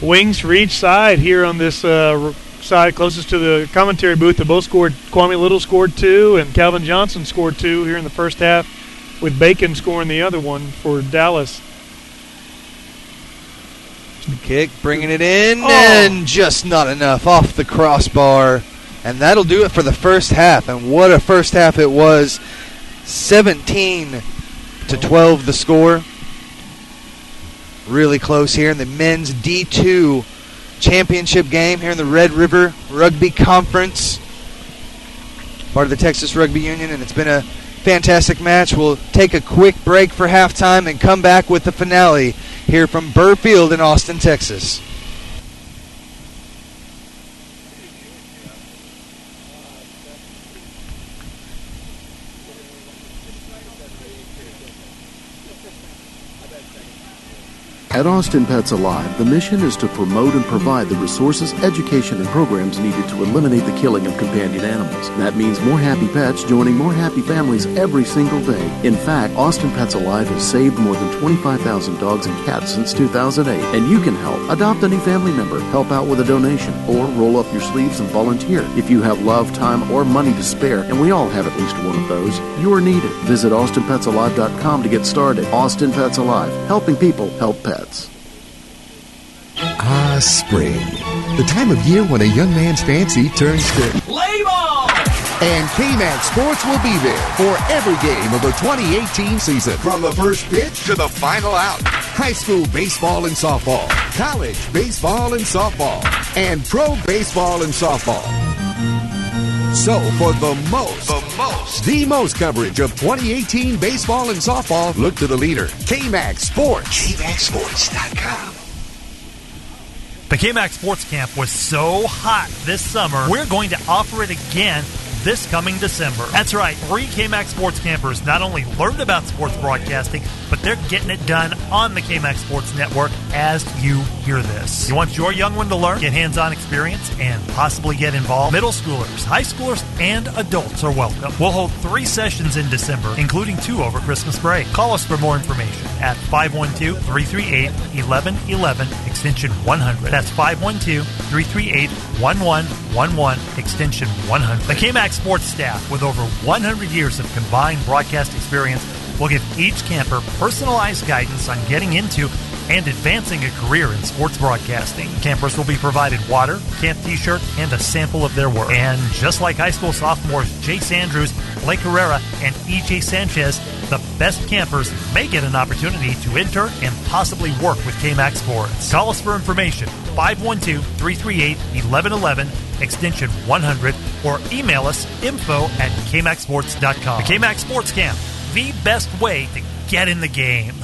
Wings for each side here on this side closest to the commentary booth. They both scored. Kwame Little scored 2, and Calvin Johnson scored 2 here in the first half, with Bacon scoring the other one for Dallas. The kick, bringing it in, and just not enough off the crossbar. And that'll do it for the first half. And what a first half it was. 17-12 the score. Really close here in the men's D2 championship game here in the Red River Rugby Conference, part of the Texas Rugby Union, and it's been a fantastic match. We'll take a quick break for halftime and come back with the finale here from Burr Field in Austin, Texas. At Austin Pets Alive, the mission is to promote and provide the resources, education, and programs needed to eliminate the killing of companion animals. That means more happy pets joining more happy families every single day. In fact, Austin Pets Alive has saved more than 25,000 dogs and cats since 2008. And you can help. Adopt a new family member, help out with a donation, or roll up your sleeves and volunteer. If you have love, time, or money to spare, and we all have at least one of those, you are needed. Visit AustinPetsAlive.com to get started. Austin Pets Alive, helping people help pets. Ah, spring. The time of year when a young man's fancy turns to Play ball! And K-Max Sports will be there for every game of the 2018 season. From the first pitch to the final out. High school baseball and softball, college baseball and softball, and pro baseball and softball. So for the most coverage of 2018 baseball and softball, look to the leader, K-Max Sports. KMaxSports.com. The K-Max Sports Camp was so hot this summer, we're going to offer it again this coming December. That's right, 3 K-Max Sports Campers not only learned about sports broadcasting, but they're getting it done on the K-Max Sports Network as you hear this. You want your young one to learn, get hands-on experience, and possibly get involved? Middle schoolers, high schoolers, and adults are welcome. We'll hold 3 sessions in December, including 2 over Christmas break. Call us for more information at 512-338-1111, extension 100. That's 512-338-1111, extension 100. The K-Max Sports staff, with over 100 years of combined broadcast experience, will give each camper personalized guidance on getting into and advancing a career in sports broadcasting. Campers will be provided water, camp t-shirt, and a sample of their work. And just like high school sophomores Jace Andrews, Blake Herrera, and E.J. Sanchez, the best campers may get an opportunity to enter and possibly work with K-Max Sports. Call us for information, 512-338-1111, extension 100, or email us info@kmaxsports.com. The K-Max Sports Camp, the best way to get in the game.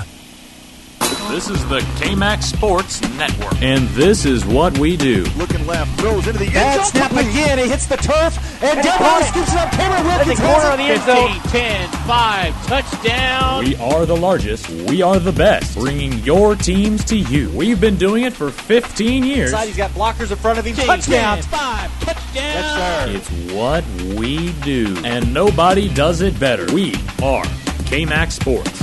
This is the K-Max Sports Network, and this is what we do. Looking left, throws into the end zone. Snap again. He hits the turf, and Devon scoops it up. Cameron Wilkins the corner of the end zone. 15, 10, 5, touchdown. We are the largest. We are the best, bringing your teams to you. We've been doing it for 15 years. Inside, he's got blockers in front of him. 10, Touchdown. 10, 5, touchdown. Yes, sir. It's what we do, and nobody does it better. We are K-Max Sports.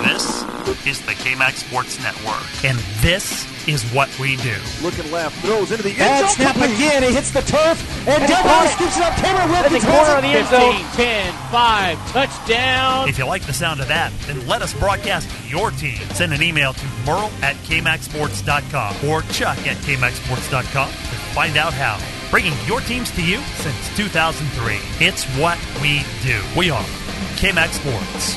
This is the K-Max Sports Network, and this is what we do. Looking left, throws into the end zone. Snap again. He hits the turf, and Devon scoops it up. Cameron In Wilkins the corner of the end zone. 15, 10, 5, touchdown. If you like the sound of that, then let us broadcast your team. Send an email to merle@kmaxsports.com or chuck@kmaxsports.com to find out how. Bringing your teams to you since 2003. It's what we do. We are K-Max Sports.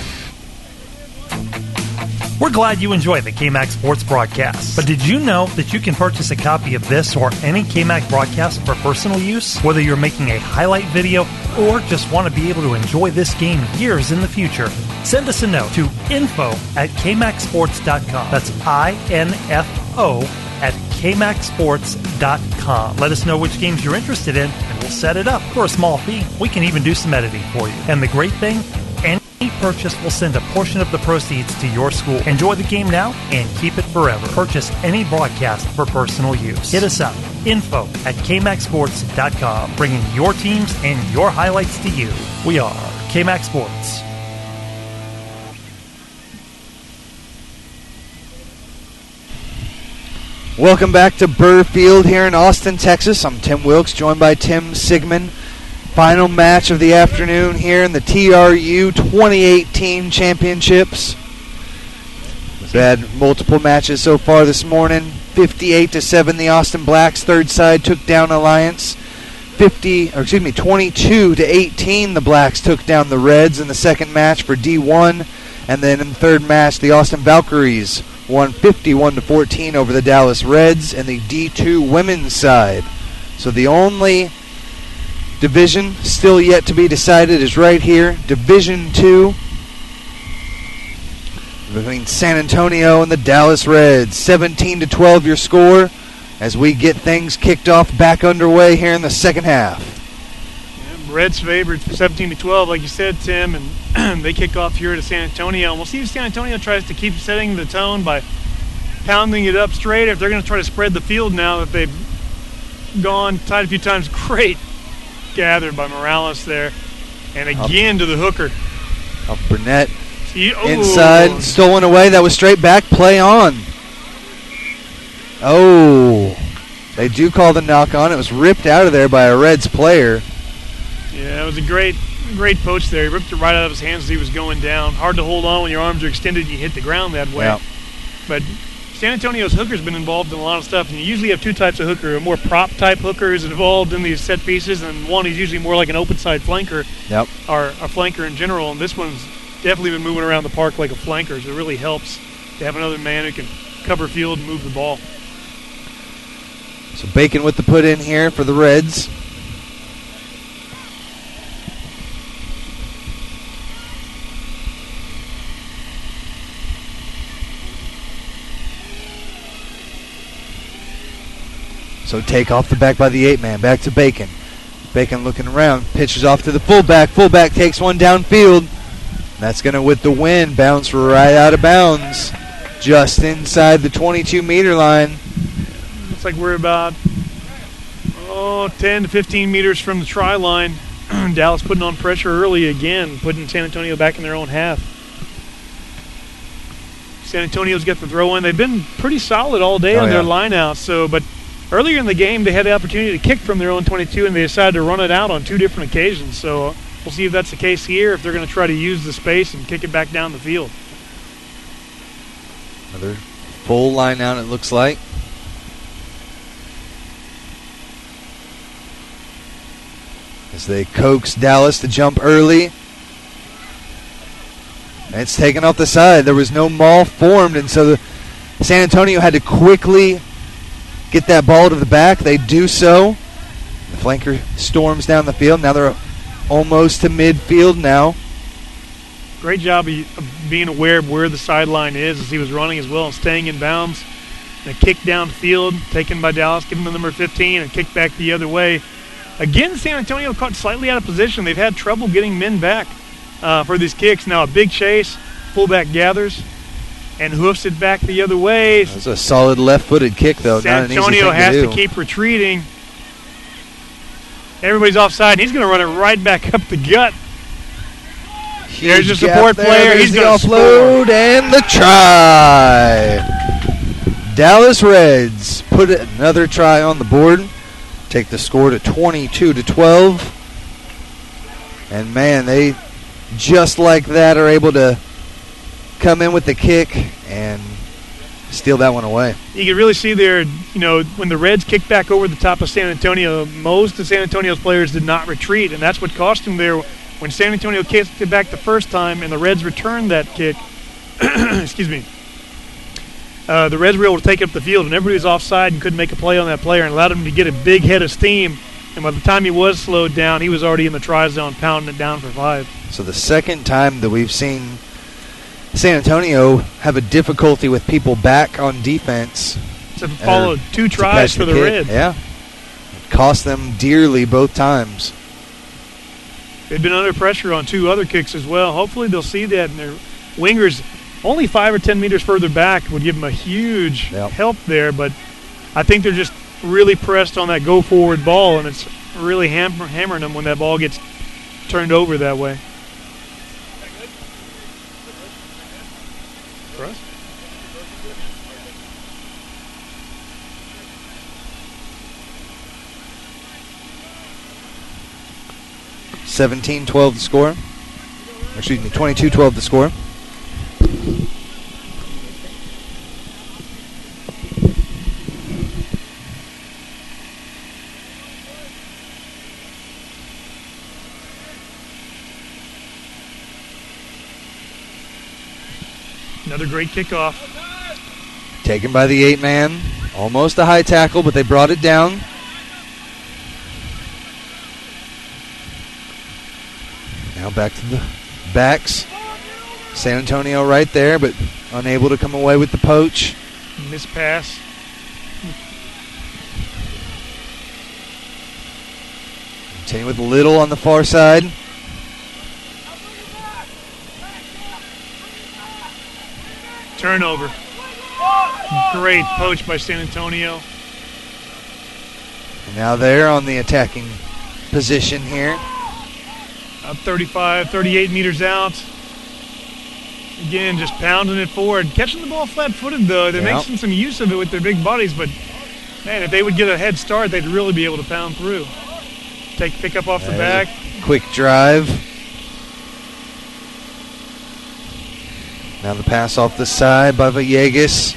We're glad you enjoy the K-Max Sports broadcast. But did you know that you can purchase a copy of this or any K-Max broadcast for personal use? Whether you're making a highlight video or just want to be able to enjoy this game years in the future, send us a note to info@kmaxsports.com. That's info@kmaxsports.com. Let us know which games you're interested in, and we'll set it up for a small fee. We can even do some editing for you. And the great thing, any purchase will send a portion of the proceeds to your school. Enjoy the game now and keep it forever. Purchase any broadcast for personal use. Hit us up, info@kmaxsports.com, bringing your teams and your highlights to you. We are K-Max Sports. Welcome back to Burr Field here in Austin, Texas. I'm Tim Wilkes, joined by Tim Sigmund. Final match of the afternoon here in the TRU 2018 championships. We've had multiple matches so far this morning. 58-7, the Austin Blacks third side took down Alliance. 22-18, the Blacks took down the Reds in the second match for D1. And then in the third match, the Austin Valkyries won 51-14 over the Dallas Reds in the D2 women's side. So the only division still yet to be decided is right here, Division 2, between San Antonio and the Dallas Reds. 17-12 your score as we get things kicked off back underway here in the second half. Reds favored 17-12, like you said, Tim, and they kick off here to San Antonio. And we'll see if San Antonio tries to keep setting the tone by pounding it up straight. If they're going to try to spread the field now that they've gone tied a few times. Great gathered by Morales there. And again to the hooker. Off Burnett. Inside, stolen away. That was straight back. Play on. Oh, they do call the knock on. It was ripped out of there by a Reds player. Yeah, it was a great poach there. He ripped it right out of his hands as he was going down. Hard to hold on when your arms are extended and you hit the ground that way. Yeah. But San Antonio's hooker's been involved in a lot of stuff, and you usually have two types of hooker. A more prop-type hooker is involved in these set pieces, and one is usually more like an open-side flanker, or a flanker in general. And this one's definitely been moving around the park like a flanker, so it really helps to have another man who can cover field and move the ball. So Bacon with the put in here for the Reds. So take off the back by the 8-man. Back to Bacon. Bacon looking around. Pitches off to the fullback. Fullback takes one downfield. That's going to, with the wind, bounce right out of bounds. Just inside the 22-meter line. Looks like we're about 10 to 15 meters from the try line. Dallas putting on pressure early again, putting San Antonio back in their own half. San Antonio's got the throw in. They've been pretty solid all day on their line out. But earlier in the game, they had the opportunity to kick from their own 22, and they decided to run it out on two different occasions. So we'll see if that's the case here, if they're going to try to use the space and kick it back down the field. Another full line out, it looks like. As they coax Dallas to jump early. And it's taken off the side. There was no maul formed, and so San Antonio had to quickly get that ball to the back. They do so. The flanker storms down the field. Now they're almost to midfield now. Great job of being aware of where the sideline is as he was running as well and staying in bounds. And a kick downfield taken by Dallas, giving the number 15, and kick back the other way. Again, San Antonio caught slightly out of position. They've had trouble getting men back for these kicks. Now a big chase. Fullback gathers and hoofs it back the other way. That's a solid left-footed kick, though. San Antonio has to keep retreating. Everybody's offside, and he's going to run it right back up the gut. There's your support player. He's going to offload and the try. Dallas Reds put another try on the board. Take the score to 22-12. And, man, they just like that are able to come in with the kick and steal that one away. You can really see there, when the Reds kicked back over the top of San Antonio, most of San Antonio's players did not retreat, and that's what cost them there. When San Antonio kicked it back the first time and the Reds returned that kick, excuse me, the Reds were able to take up the field, and everybody was offside and couldn't make a play on that player, and allowed him to get a big head of steam. And by the time he was slowed down, he was already in the try zone, pounding it down for 5. So the second time that we've seen San Antonio have a difficulty with people back on defense. So followed 2 tries for the Reds. Yeah. It cost them dearly both times. They've been under pressure on 2 other kicks as well. Hopefully they'll see that, and their wingers only 5 or 10 meters further back would give them a huge help there, but I think they're just really pressed on that go-forward ball, and it's really hammering them when that ball gets turned over that way. For us? $17-12 the score. Excuse me, 22-12 the score. Another great kickoff. Taken by the 8-man. Almost a high tackle, but they brought it down. Now back to the backs. San Antonio right there, but unable to come away with the poach. Miss pass. Continue with Little on the far side. Turnover. Great poach by San Antonio. And now they're on the attacking position here. Up 35, 38 meters out. Again, just pounding it forward. Catching the ball flat-footed, though. They're making some use of it with their big bodies, but, man, if they would get a head start, they'd really be able to pound through. Pick up off the back. Quick drive. Now the pass off the side by Villegas.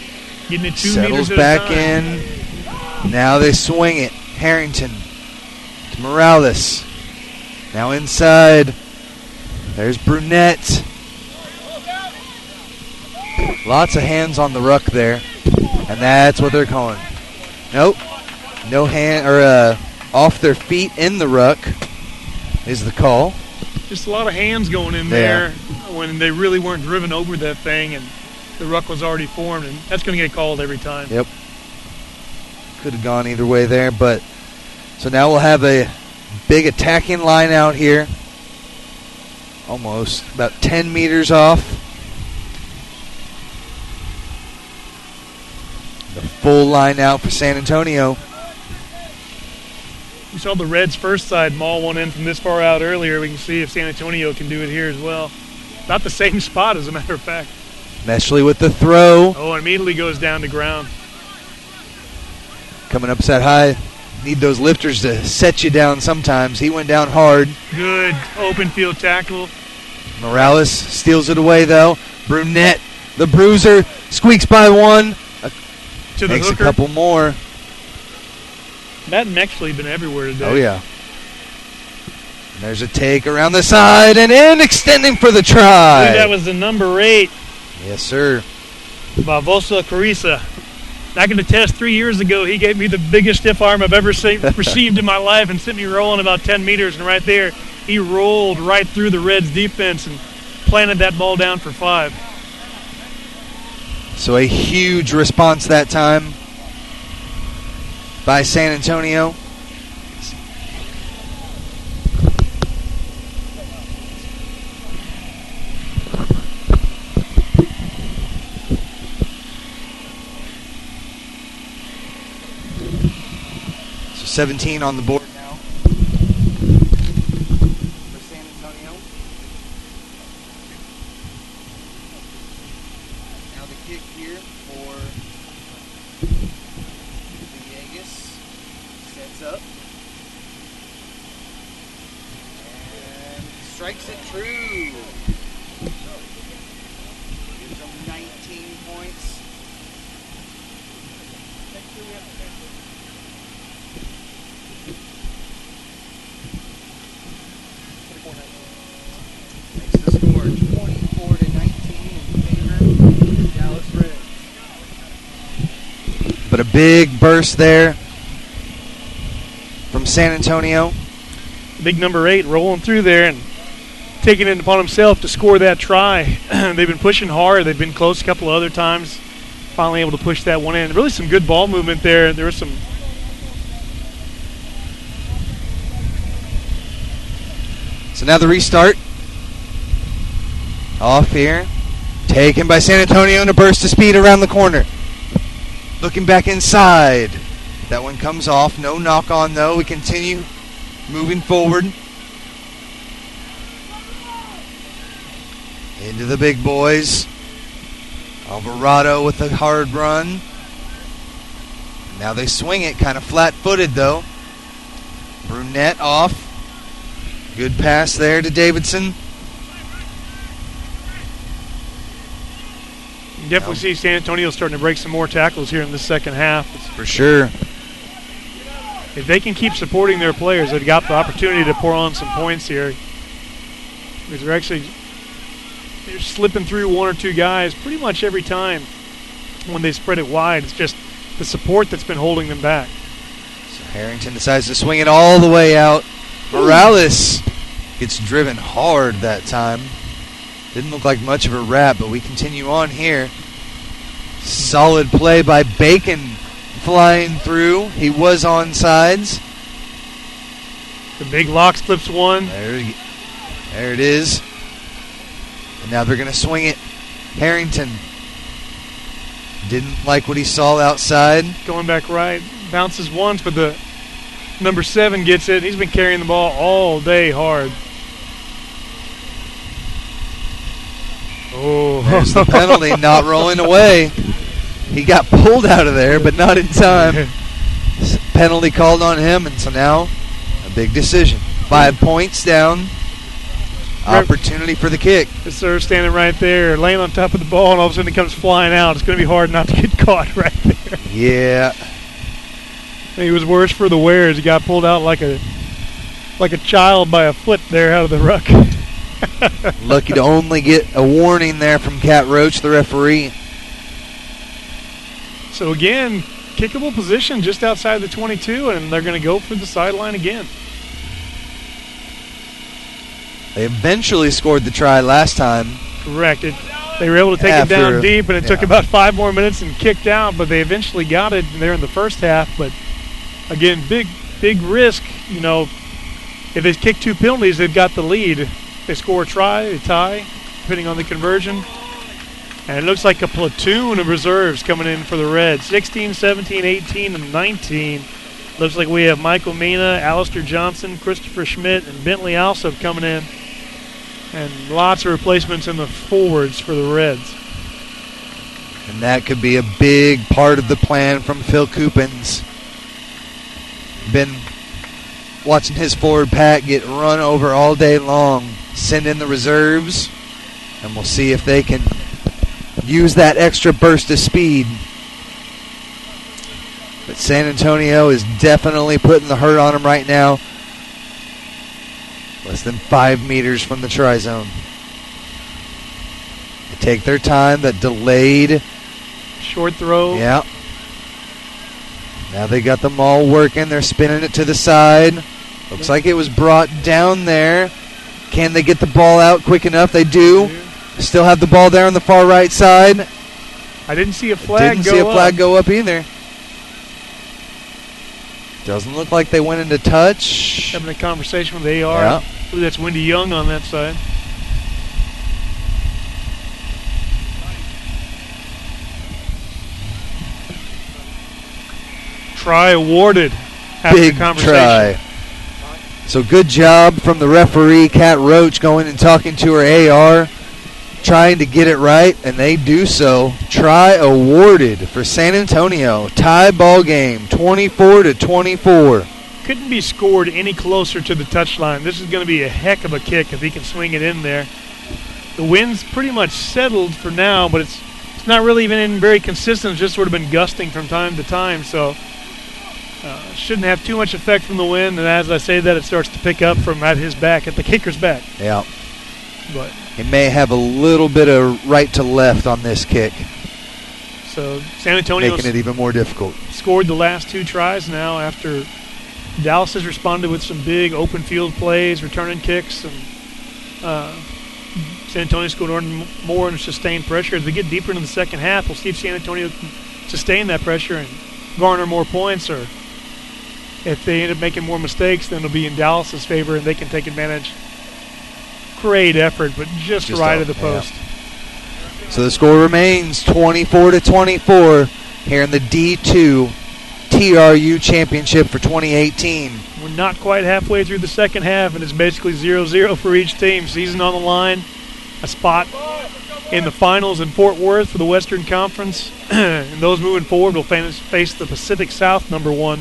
Getting it 2 Settles meters back at a time. in. Now they swing it. Harrington to Morales. Now inside. There's Brunette. Lots of hands on the ruck there. And that's what they're calling. Nope. No hand, or off their feet in the ruck is the call. Just a lot of hands going in there when they really weren't driven over that thing and the ruck was already formed, and that's going to get called every time. Yep. Could have gone either way there, but so now we'll have a big attacking line out here. Almost about 10 meters off. The full line out for San Antonio. We saw the Reds' first side maul one in from this far out earlier. We can see if San Antonio can do it here as well. Not the same spot, as a matter of fact. Meshley with the throw. Oh, and immediately goes down to ground. Coming up set high. Need those lifters to set you down sometimes. He went down hard. Good open field tackle. Morales steals it away, though. Brunette, the bruiser, squeaks by one. To the Makes hooker. a couple more. Matt and Mexley been everywhere today. Oh, yeah. And there's a take around the side and in, extending for the I try. believe that was the number 8, Yes, sir. Barbosa Carissa. I can attest 3 years ago he gave me the biggest stiff arm I've ever received in my life and sent me rolling about 10 meters. And right there, he rolled right through the Reds' defense and planted that ball down for 5. So a huge response that time by San Antonio. So 17 on the board now for San Antonio. Now the kick here for Villegas. Sets up. And strikes it true. Gives them 19 points. Makes the score 24-19 in favor of Dallas Reds. But a big burst there from San Antonio. Big number 8 rolling through there and taking it upon himself to score that try. They've been pushing hard. They've been close a couple of other times. Finally able to push that one in. Really some good ball movement there. There was some. So now the restart. Off here. Taken by San Antonio and a burst of speed around the corner. Looking back inside. That one comes off. No knock on though. We continue moving forward. Into the big boys. Alvarado with a hard run. Now they swing it, kind of flat-footed though. Brunette off. Good pass there to Davidson. You definitely see San Antonio starting to break some more tackles here in the second half. For sure. If they can keep supporting their players, they've got the opportunity to pour on some points here. Because they're slipping through one or two guys pretty much every time. when they spread it wide. It's just the support that's been holding them back. So Harrington decides to swing it all the way out. Morales gets driven hard that time. Didn't look like much of a wrap, but we continue on here. Solid play by Bacon flying through. He was on sides. The big lock slips one. There it is. And now they're going to swing it. Harrington didn't like what he saw outside. Going back right. Bounces once, but the number 7 gets it. He's been carrying the ball all day hard. Oh, there's the penalty, not rolling away. He got pulled out of there, but not in time. Penalty called on him, and so now a big decision. 5 points down. Opportunity for the kick. The serve standing right there, laying on top of the ball, and all of a sudden it comes flying out. It's going to be hard not to get caught right there. Yeah. He was worse for the wear as he got pulled out like a child by a foot there out of the ruck. Lucky to only get a warning there from Cat Roach, the referee. So again, kickable position just outside the 22, and they're going to go for the sideline again. They eventually scored the try last time. Correct. They were able to take it down deep, and it took about 5 more minutes and kicked out, but they eventually got it there in the first half. But again, big risk. You know, if they kick 2 penalties, they've got the lead. They score a try, they tie, depending on the conversion. And it looks like a platoon of reserves coming in for the Reds. 16, 17, 18, and 19. Looks like we have Michael Mina, Alistair Johnson, Christopher Schmidt, and Bentley Alsop coming in. And lots of replacements in the forwards for the Reds. And that could be a big part of the plan from Phil Coopins. Been watching his forward pack get run over all day long. Send in the reserves, and we'll see if they can use that extra burst of speed. But San Antonio is definitely putting the hurt on them right now. Less than 5 meters from the try zone. They take their time. That delayed short throw. Yeah. Now they got them all working. They're spinning it to the side. Looks like it was brought down there. Can they get the ball out quick enough? They do. Still have the ball there on the far right side. I didn't see a flag Didn't see a flag go up either. Doesn't look like they went into touch. Having a conversation with AR. Yeah. I believe that's Wendy Young on that side. Try awarded. Big try. So good job from the referee, Cat Roach, going and talking to her AR, trying to get it right, and they do so. Try awarded for San Antonio. Tie ball game, 24-24. Couldn't be scored any closer to the touchline. This is going to be a heck of a kick if he can swing it in there. The wind's pretty much settled for now, but it's not really even very consistent. It's just sort of been gusting from time to time, so shouldn't have too much effect from the wind. And as I say that, it starts to pick up from at his back, at the kicker's back. Yeah. But he may have a little bit of right to left on this kick. So San Antonio making it even more difficult. Scored the last 2 tries now after Dallas has responded with some big open field plays, returning kicks, and San Antonio scored more under sustained pressure. As we get deeper into the second half, we'll see if San Antonio can sustain that pressure and garner more points, or if they end up making more mistakes, then it'll be in Dallas's favor and they can take advantage. Great effort, but just right of the post. Yeah. So the score remains 24-24 here in the D2 TRU Championship for 2018. We're not quite halfway through the second half, and it's basically 0-0 for each team. Season on the line, a spot in the finals in Fort Worth for the Western Conference. And those moving forward will face the Pacific South number 1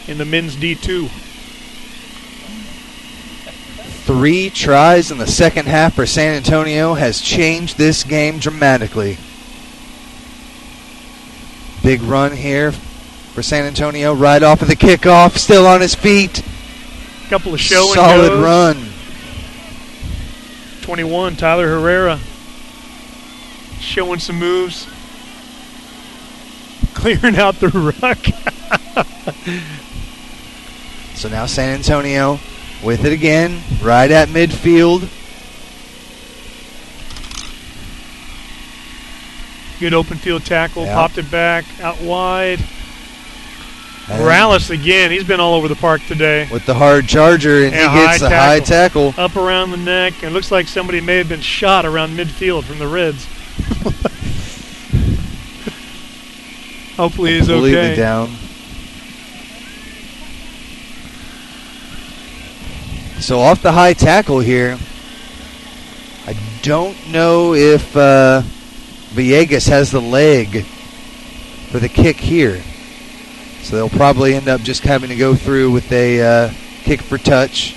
in the men's D2. 3 tries in the second half for San Antonio has changed this game dramatically. Big run here for San Antonio right off of the kickoff, still on his feet. Couple of show and solid goes. Run. 21, Tyler Herrera showing some moves. clearing out the ruck. So now San Antonio with it again, right at midfield. Good open field tackle, Yeah. popped it back, out wide. And Morales again, he's been all over the park today. with the hard charger, and Yeah, he gets the high tackle. Up around the neck, and it looks like somebody may have been shot around midfield from the Reds. Hopefully he's Completely okay. down. So off the high tackle here, I don't know if Villegas has the leg for the kick here. So they'll probably end up just having to go through with a kick for touch.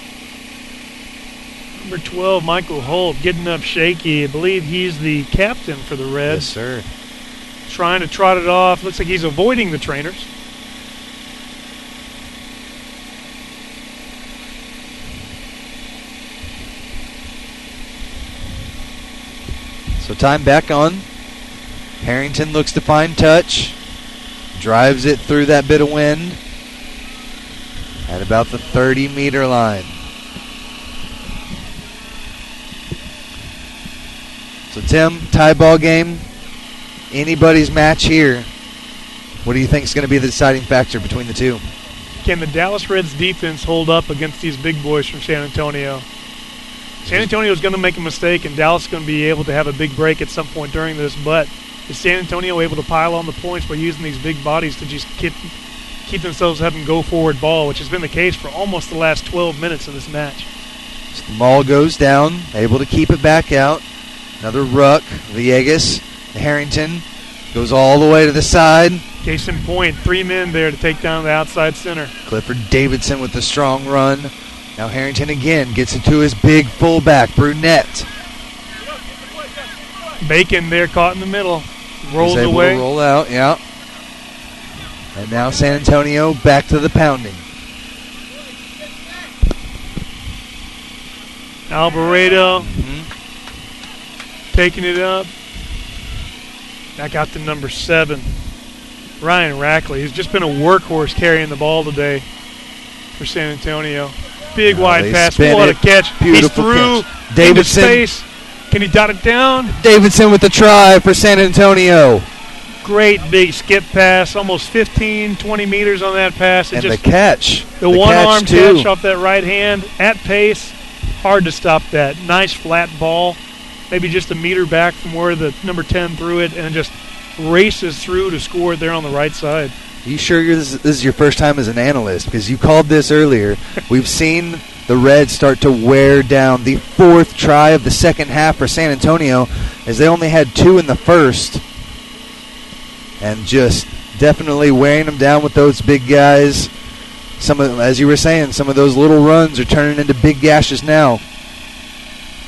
Number 12, Michael Holt, getting up shaky. I believe he's the captain for the Reds. Yes, sir. Trying to trot it off. Looks like he's avoiding the trainers. So time back on. Harrington looks to find touch. Drives it through that bit of wind at about the 30-meter line. So, Tim, tie ball game, anybody's match here. What do you think is going to be the deciding factor between the two? Can the Dallas Reds defense hold up against these big boys from San Antonio? San Antonio is going to make a mistake, and Dallas is going to be able to have a big break at some point during this, but is San Antonio able to pile on the points by using these big bodies to just keep themselves having go-forward ball, which has been the case for almost the last 12 minutes of this match? So the maul goes down, able to keep it back out. Another ruck. Villegas, Harrington goes all the way to the side. Case in point, 3 men there to take down the outside center. Clifford Davidson with the strong run. Now Harrington again gets it to his big fullback, Brunette. Bacon there caught in the middle. Rolls He's able away. to roll out, yeah. And now San Antonio back to the pounding. Alvarado taking it up. Back out to number 7. Ryan Rackley. He's just been a workhorse carrying the ball today for San Antonio. Big wide they pass. spin What it. a catch. Beautiful He's through catch. Davidson. into space. Can he dot it down? Davidson with the try for San Antonio. Great big skip pass. Almost 15, 20 meters on that pass. And just the catch. The one-arm catch off that right hand at pace. Hard to stop that. Nice flat ball. Maybe just a meter back from where the number 10 threw it, and just races through to score it there on the right side. Are you sure this is your first time as an analyst? Because you called this earlier. We've seen the Reds start to wear down. The 4th try of the second half for San Antonio, as they only had 2 in the first. And just definitely wearing them down with those big guys. Some of, as you were saying, some of those little runs are turning into big gashes now.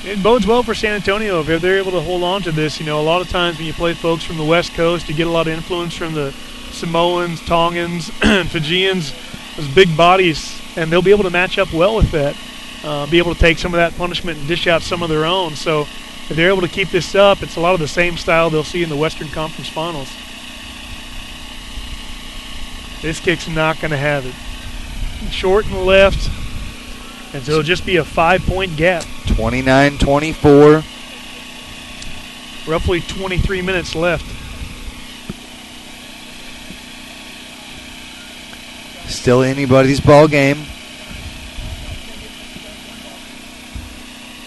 It bodes well for San Antonio if they're able to hold on to this. You know, a lot of times when you play folks from the West Coast, you get a lot of influence from the Samoans, Tongans, and Fijians, those big bodies, and they'll be able to match up well with that, be able to take some of that punishment and dish out some of their own. So if they're able to keep this up, it's a lot of the same style they'll see in the Western Conference Finals. This kick's not going to have it. Short and left, and so it'll just be a 5-point gap. 29-24. Roughly 23 minutes left. Still anybody's ball game.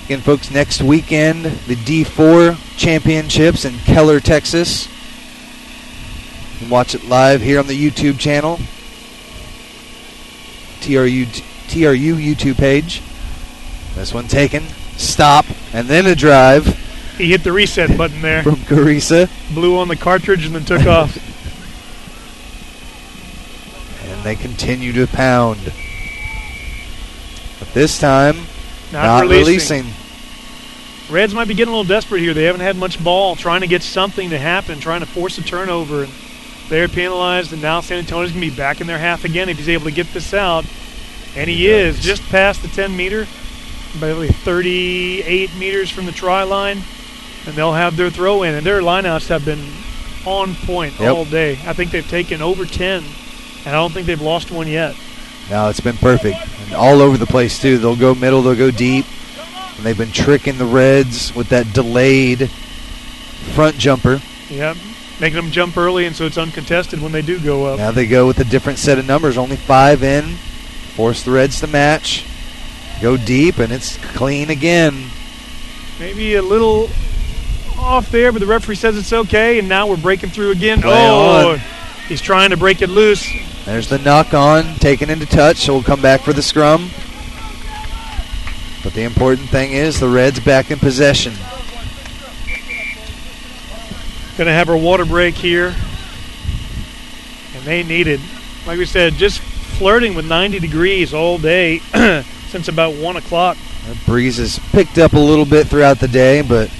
Again, folks, next weekend, the D4 Championships in Keller, Texas. You can watch it live here on the YouTube channel. TRU YouTube page. This one taken. Stop. And then a drive. He hit the reset button there. From Carissa. Blew on the cartridge and then took off. And they continue to pound. But this time, not releasing. Reds might be getting a little desperate here. They haven't had much ball, trying to get something to happen, trying to force a turnover. And they're penalized, and now San Antonio's going to be back in their half again if he's able to get this out. And he is, just past the 10-meter, about 38 meters from the try line. And they'll have their throw in. And their lineouts have been on point all day. I think they've taken over 10, and I don't think they've lost one yet. No, it's been perfect. And all over the place, too. They'll go middle, they'll go deep. And they've been tricking the Reds with that delayed front jumper. Yep, making them jump early, and so it's uncontested when they do go up. Now they go with a different set of numbers, only 5 in. Force the Reds to match. Go deep, and it's clean again. Maybe a little off there, but the referee says it's okay, and now we're breaking through again. Play on. He's trying to break it loose. There's the knock on, taken into touch, so we'll come back for the scrum. But the important thing is the Reds back in possession. Going to have our water break here, and they need it. Like we said, just flirting with 90 degrees all day since about 1 o'clock. The breeze has picked up a little bit throughout the day, but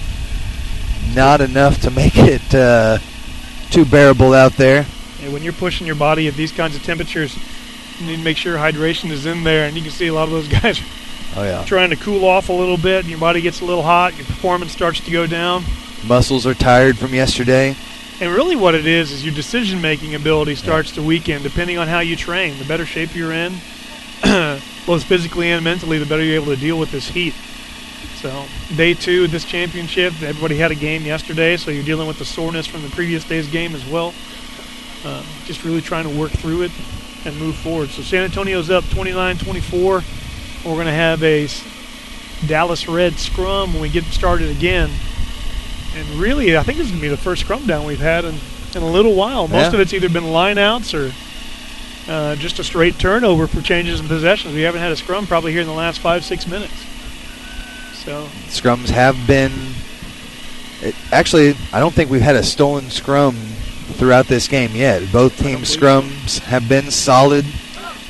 not enough to make it too bearable out there. And when you're pushing your body at these kinds of temperatures, you need to make sure hydration is in there. And you can see a lot of those guys trying to cool off a little bit, and your body gets a little hot, your performance starts to go down. Muscles are tired from yesterday. And really what it is your decision-making ability starts to weaken depending on how you train. The better shape you're in, both physically and mentally, the better you're able to deal with this heat. So day 2 of this championship, everybody had a game yesterday, so you're dealing with the soreness from the previous day's game as well. Just really trying to work through it and move forward. So San Antonio's up 29-24. We're going to have a Dallas Red scrum when we get started again. And really, I think this is going to be the first scrum down we've had in a little while. Most of it's either been line-outs or just a straight turnover for changes in possessions. We haven't had a scrum probably here in the last 5-6 minutes. So scrums have been actually, I don't think we've had a stolen scrum throughout this game yet. Both teams' scrums have been solid.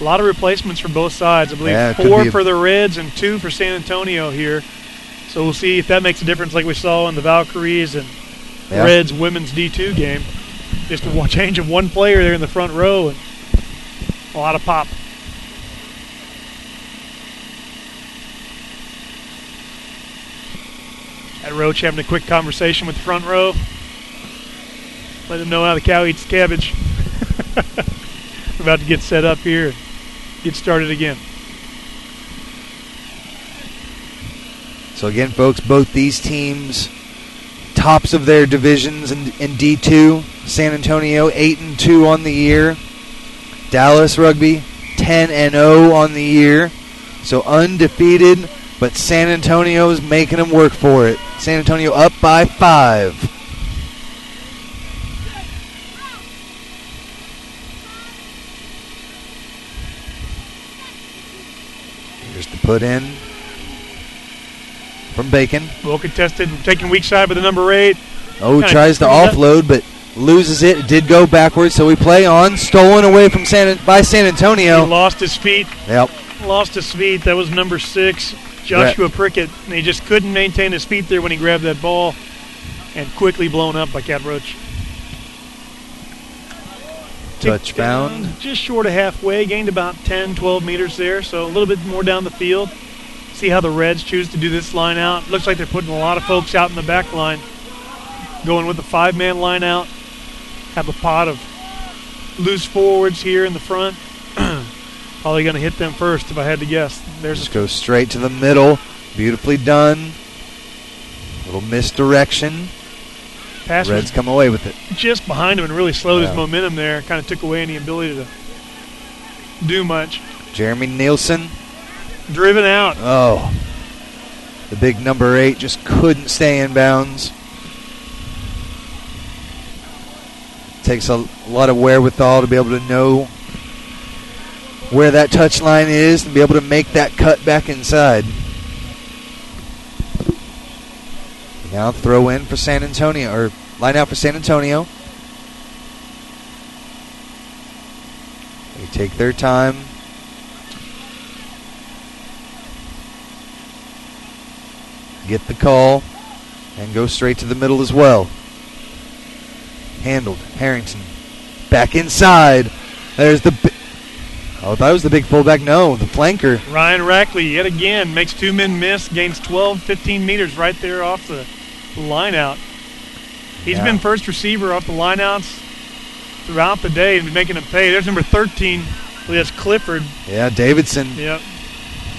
A lot of replacements from both sides. I believe 4 for the Reds and 2 for San Antonio here. So we'll see if that makes a difference like we saw in the Valkyries and Reds women's D2 game. Just a change of one player there in the front row and a lot of pop. At Roach having a quick conversation with the front row. Let them know how the cow eats cabbage. We're about to get set up here and get started again. So again, folks, both these teams tops of their divisions in D2. San Antonio 8-2 on the year. Dallas Rugby 10-0 on the year. So undefeated, but San Antonio's making them work for it. San Antonio up by 5. Here's the put in from Bacon. Well contested, taking weak side by the number 8. Oh, tries to offload, but loses it. It did go backwards, so we play on. Stolen away from by San Antonio. He lost his feet. Yep. Lost his feet. That was number 6, Joshua Prickett. And he just couldn't maintain his feet there when he grabbed that ball. And quickly blown up by Cat Roach. Touch found. Just short of halfway. Gained about 10, 12 meters there. So a little bit more down the field. See how the Reds choose to do this line out. Looks like they're putting a lot of folks out in the back line. Going with the 5-man line out. Have a pot of loose forwards here in the front. Probably going to hit them first if I had to guess. Just go straight to the middle. Beautifully done. Little misdirection. Pass Reds come away with it. Just behind him and really slowed his momentum there. Kind of took away any ability to do much. Jeremy Nielsen. Driven out. Oh. The big number 8 just couldn't stay in bounds. Takes a lot of wherewithal to be able to know where that touch line is and be able to make that cut back inside. Now throw in for San Antonio, or line out for San Antonio. They take their time. Get the call and go straight to the middle as well. Handled. Harrington back inside. There's the I thought it was the big fullback. No, the flanker. Ryan Rackley yet again makes 2 men miss, gains 12, 15 meters right there off the line out. He's been first receiver off the lineouts throughout the day and been making them pay. There's number 13. That's Clifford. Yeah, Davidson. Yep.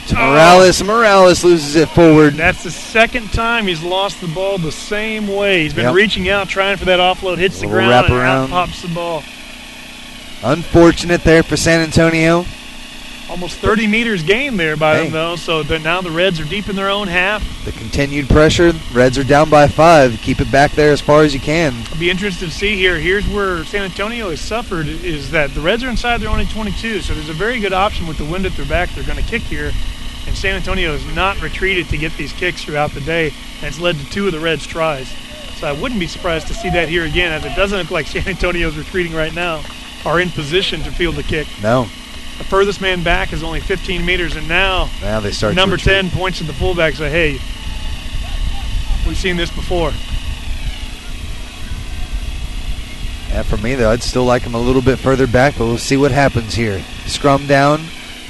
To Morales. Morales loses it forward. That's the second time he's lost the ball the same way. He's been reaching out, trying for that offload, hits the ground, and out pops the ball. Unfortunate there for San Antonio. Almost 30 meters gained there by them, though, so now the Reds are deep in their own half. The continued pressure. Reds are down by 5. Keep it back there as far as you can. I'll be interested to see here. Here's where San Antonio has suffered, is that the Reds are inside their own 22, so there's a very good option with the wind at their back. They're going to kick here, and San Antonio has not retreated to get these kicks throughout the day, and it's led to 2 of the Reds' tries. So I wouldn't be surprised to see that here again, as it doesn't look like San Antonio's retreating right now, are in position to field the kick. No. The furthest man back is only 15 meters, and now they start number 10 points at the fullback and say, hey, we've seen this before. Yeah, for me, though, I'd still like him a little bit further back, but we'll see what happens here. Scrum down.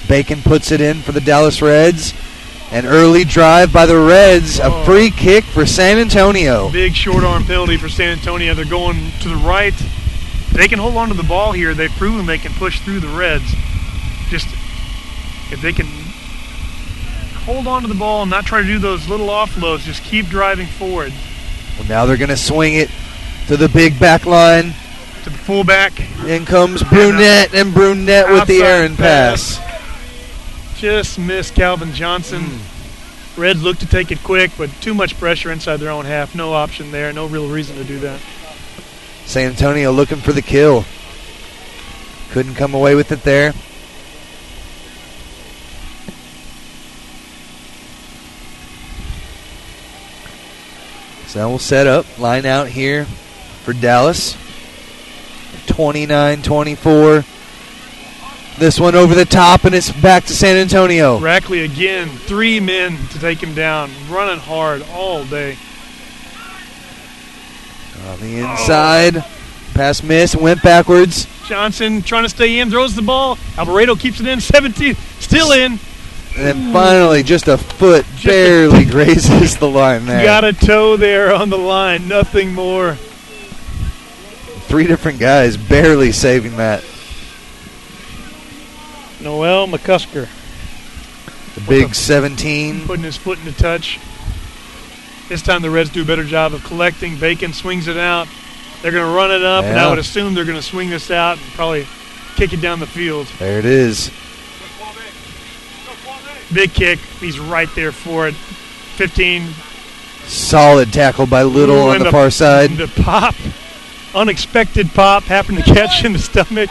Bacon puts it in for the Dallas Reds. An early drive by the Reds. A free kick for San Antonio. Big short arm penalty for San Antonio. They're going to the right. They can hold on to the ball here. They've proven they can push through the Reds. Just if they can hold on to the ball and not try to do those little offloads, just keep driving forward. Well, now they're going to swing it to the big back line. To the fullback. In comes Brunette, and Brunette with the errant pass. Just missed Calvin Johnson. Reds look to take it quick, but too much pressure inside their own half. No option there. No real reason to do that. San Antonio looking for the kill. Couldn't come away with it there. So now we'll set up, line out here for Dallas. 29-24. This one over the top, and it's back to San Antonio. Rackley again, 3 men to take him down, running hard all day. On the inside, pass miss, went backwards. Johnson trying to stay in, throws the ball. Alvarado keeps it in, 17, still in. And then finally, just a foot barely grazes the line there. Got a toe there on the line, nothing more. 3 different guys barely saving that. Noel McCusker. The big 17. Putting his foot in the touch. This time the Reds do a better job of collecting. Bacon swings it out. They're going to run it up, and I would assume they're going to swing this out and probably kick it down the field. There it is. Big kick. He's right there for it. 15. Solid tackle by Little on the far side. The pop. Unexpected pop. Happened to catch in the stomach.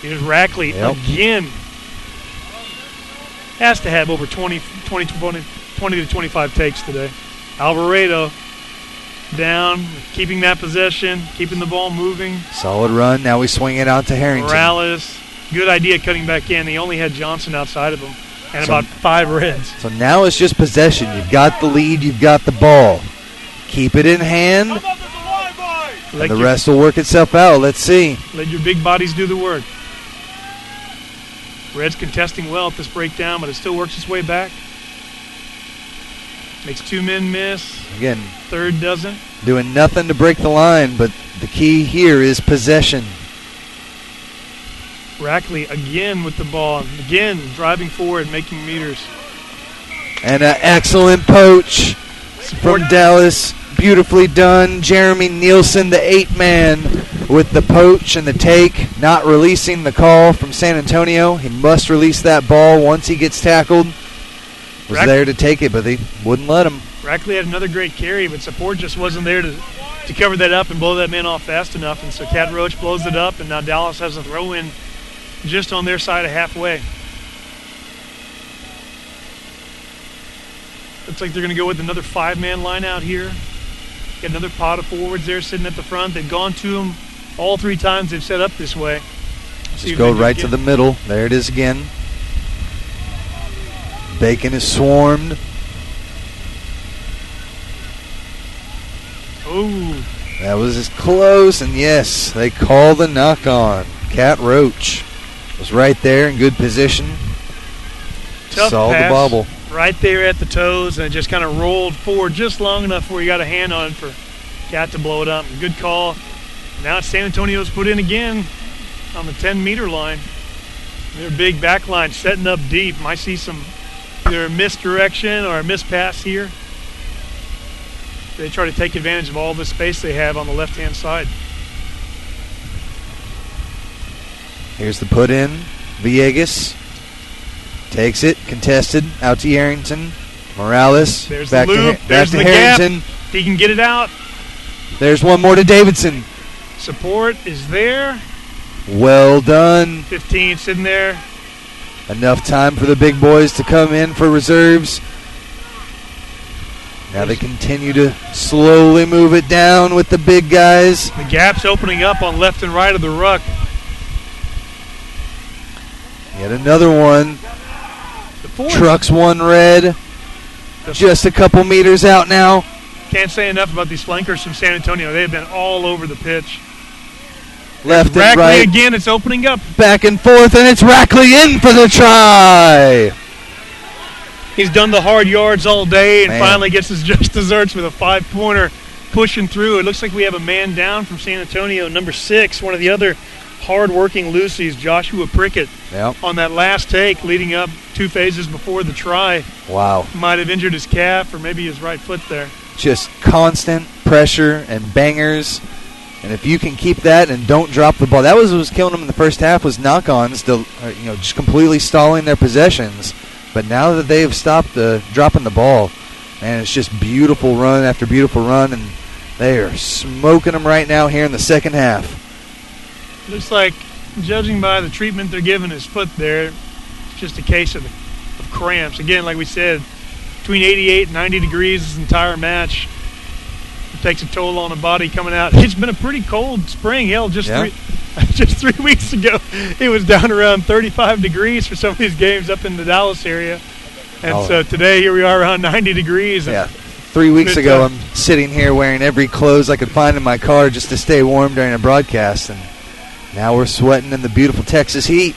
Here's Rackley again. Has to have over 20 to 25 takes today. Alvarado down, keeping that possession, keeping the ball moving. Solid run. Now we swing it out to Harrington. Morales, good idea cutting back in. He only had Johnson outside of him and about 5 Reds. So now it's just possession. You've got the lead. You've got the ball. Keep it in hand. And the rest will work itself out. Let's see. Let your big bodies do the work. Reds contesting well at this breakdown, but it still works its way back. Makes 2 men miss. Again. Third doesn't. Doing nothing to break the line, but the key here is possession. Rackley again with the ball. Again, driving forward, making meters. And an excellent poach from Dallas. Beautifully done. Jeremy Nielsen, the 8-man, with the poach and the take. Not releasing the call from San Antonio. He must release that ball once he gets tackled. Was there to take it, but they wouldn't let him. Rackley had another great carry, but support just wasn't there to cover that up and blow that man off fast enough. And so Cat Roach blows it up, and now Dallas has a throw in just on their side of halfway. Looks like they're going to go with another 5-man line out here. Got another pot of forwards there sitting at the front. They've gone to him all 3 times they've set up this way. Just go right to the middle. There it is again. Bacon is swarmed. Oh. That was as close, and yes, they call the knock on. Cat Roach was right there in good position. Tough Saw pass the bobble. right there at the toes, and it just kind of rolled forward just long enough where you got a hand on it for Cat to blow it up. Good call. Now it's San Antonio's put in again on the 10-meter line. Their big back line setting up deep. Might see some either misdirection or a mispass here. They try to take advantage of all the space they have on the left-hand side. Here's the put in. Villegas takes it, contested, out to Harrington. Morales, There's back the loop. to, There's back the to gap. Harrington. He can get it out. There's one more to Davidson. Support is there. Well done. 15 sitting there. Enough time for the big boys to come in for reserves. Now they continue to slowly move it down with the big guys. The gap's opening up on left and right of the ruck. Yet another one. The fourth. Trucks one red. Just a couple meters out now. Can't say enough about these flankers from San Antonio. They have been all over the pitch. Left and Rackley right. again, it's opening up. Back and forth, and it's Rackley in for the try. He's done the hard yards all day and Man. finally gets his just desserts with a 5-pointer pushing through. It looks like we have a man down from San Antonio, number 6, one of the other hard-working Lucy's, Joshua Prickett, Yep. on that last take leading up 2 phases before the try. Wow. Might have injured his calf or maybe his right foot there. Just constant pressure and bangers. And if you can keep that and don't drop the ball, that was what was killing them in the first half, was knock-ons, just completely stalling their possessions. But now that they have stopped dropping the ball, man, it's just beautiful run after beautiful run, and they are smoking them right now here in the second half. Looks like, judging by the treatment they're giving his foot there, it's just a case of cramps. Again, like we said, between 88 and 90 degrees this entire match. It takes a toll on the body coming out. It's been a pretty cold spring. Hell, just 3 weeks ago, it was down around 35 degrees for some of these games up in the Dallas area. And so today, here we are around 90 degrees. Yeah. 3 weeks ago, I'm sitting here wearing every clothes I could find in my car just to stay warm during a broadcast. And now we're sweating in the beautiful Texas heat.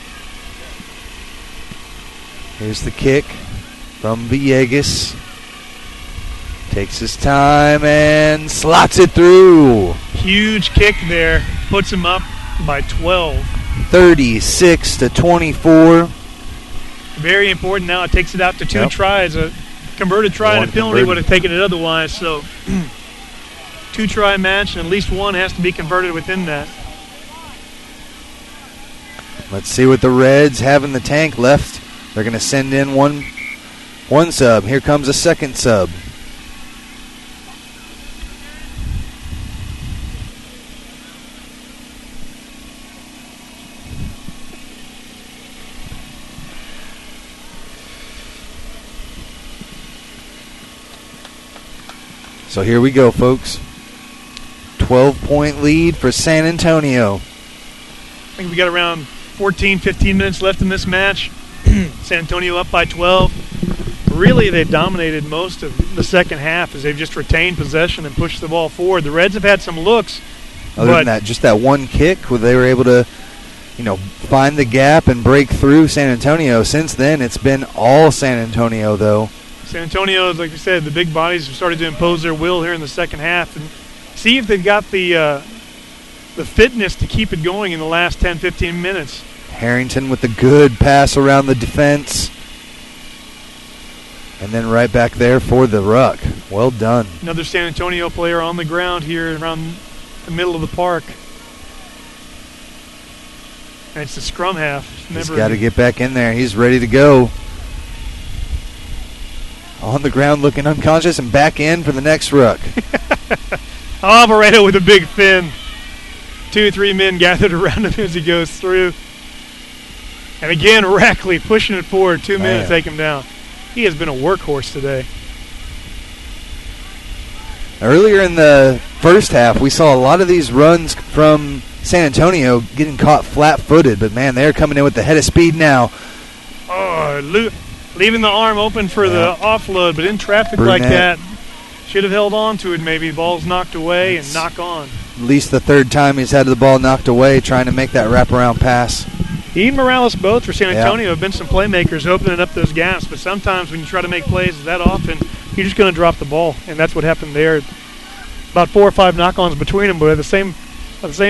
Here's the kick from Villegas. Takes his time and slots it through. Huge kick there. Puts him up by 12. 36-24. Very important now. It takes it out to 2 tries. A converted try and a penalty would have taken it otherwise. So 2-try match, and at least one has to be converted within that. Let's see what the Reds have in the tank left. They're going to send in one sub. Here comes a second sub. So here we go, folks. 12-point lead for San Antonio. I think we got around 14, 15 minutes left in this match. San Antonio up by 12. Really, they've dominated most of the second half as they've just retained possession and pushed the ball forward. The Reds have had some looks. Other than that, just that one kick where they were able to, find the gap and break through San Antonio. Since then, it's been all San Antonio, though. San Antonio, like we said, the big bodies have started to impose their will here in the second half. And see if they've got the fitness to keep it going in the last 10, 15 minutes. Harrington with the good pass around the defense. And then right back there for the ruck. Well done. Another San Antonio player on the ground here around the middle of the park. And it's the scrum half. He's got to get back in there. He's ready to go. On the ground looking unconscious and back in for the next ruck. Alvarado with a big fin. 2 or 3 men gathered around him as he goes through. And again, Rackley pushing it forward. 2 men to take him down. He has been a workhorse today. Earlier in the first half, we saw a lot of these runs from San Antonio getting caught flat-footed. But, man, they're coming in with the head of speed now. Oh, leaving the arm open for the offload, but in traffic like that, should have held on to it maybe. The ball's knocked away and knock on. At least the third time he's had the ball knocked away trying to make that wraparound pass. He and Morales both for San Antonio have been some playmakers opening up those gaps, but sometimes when you try to make plays that often, you're just going to drop the ball, and that's what happened there. About 4 or 5 knock-ons between them, but at the same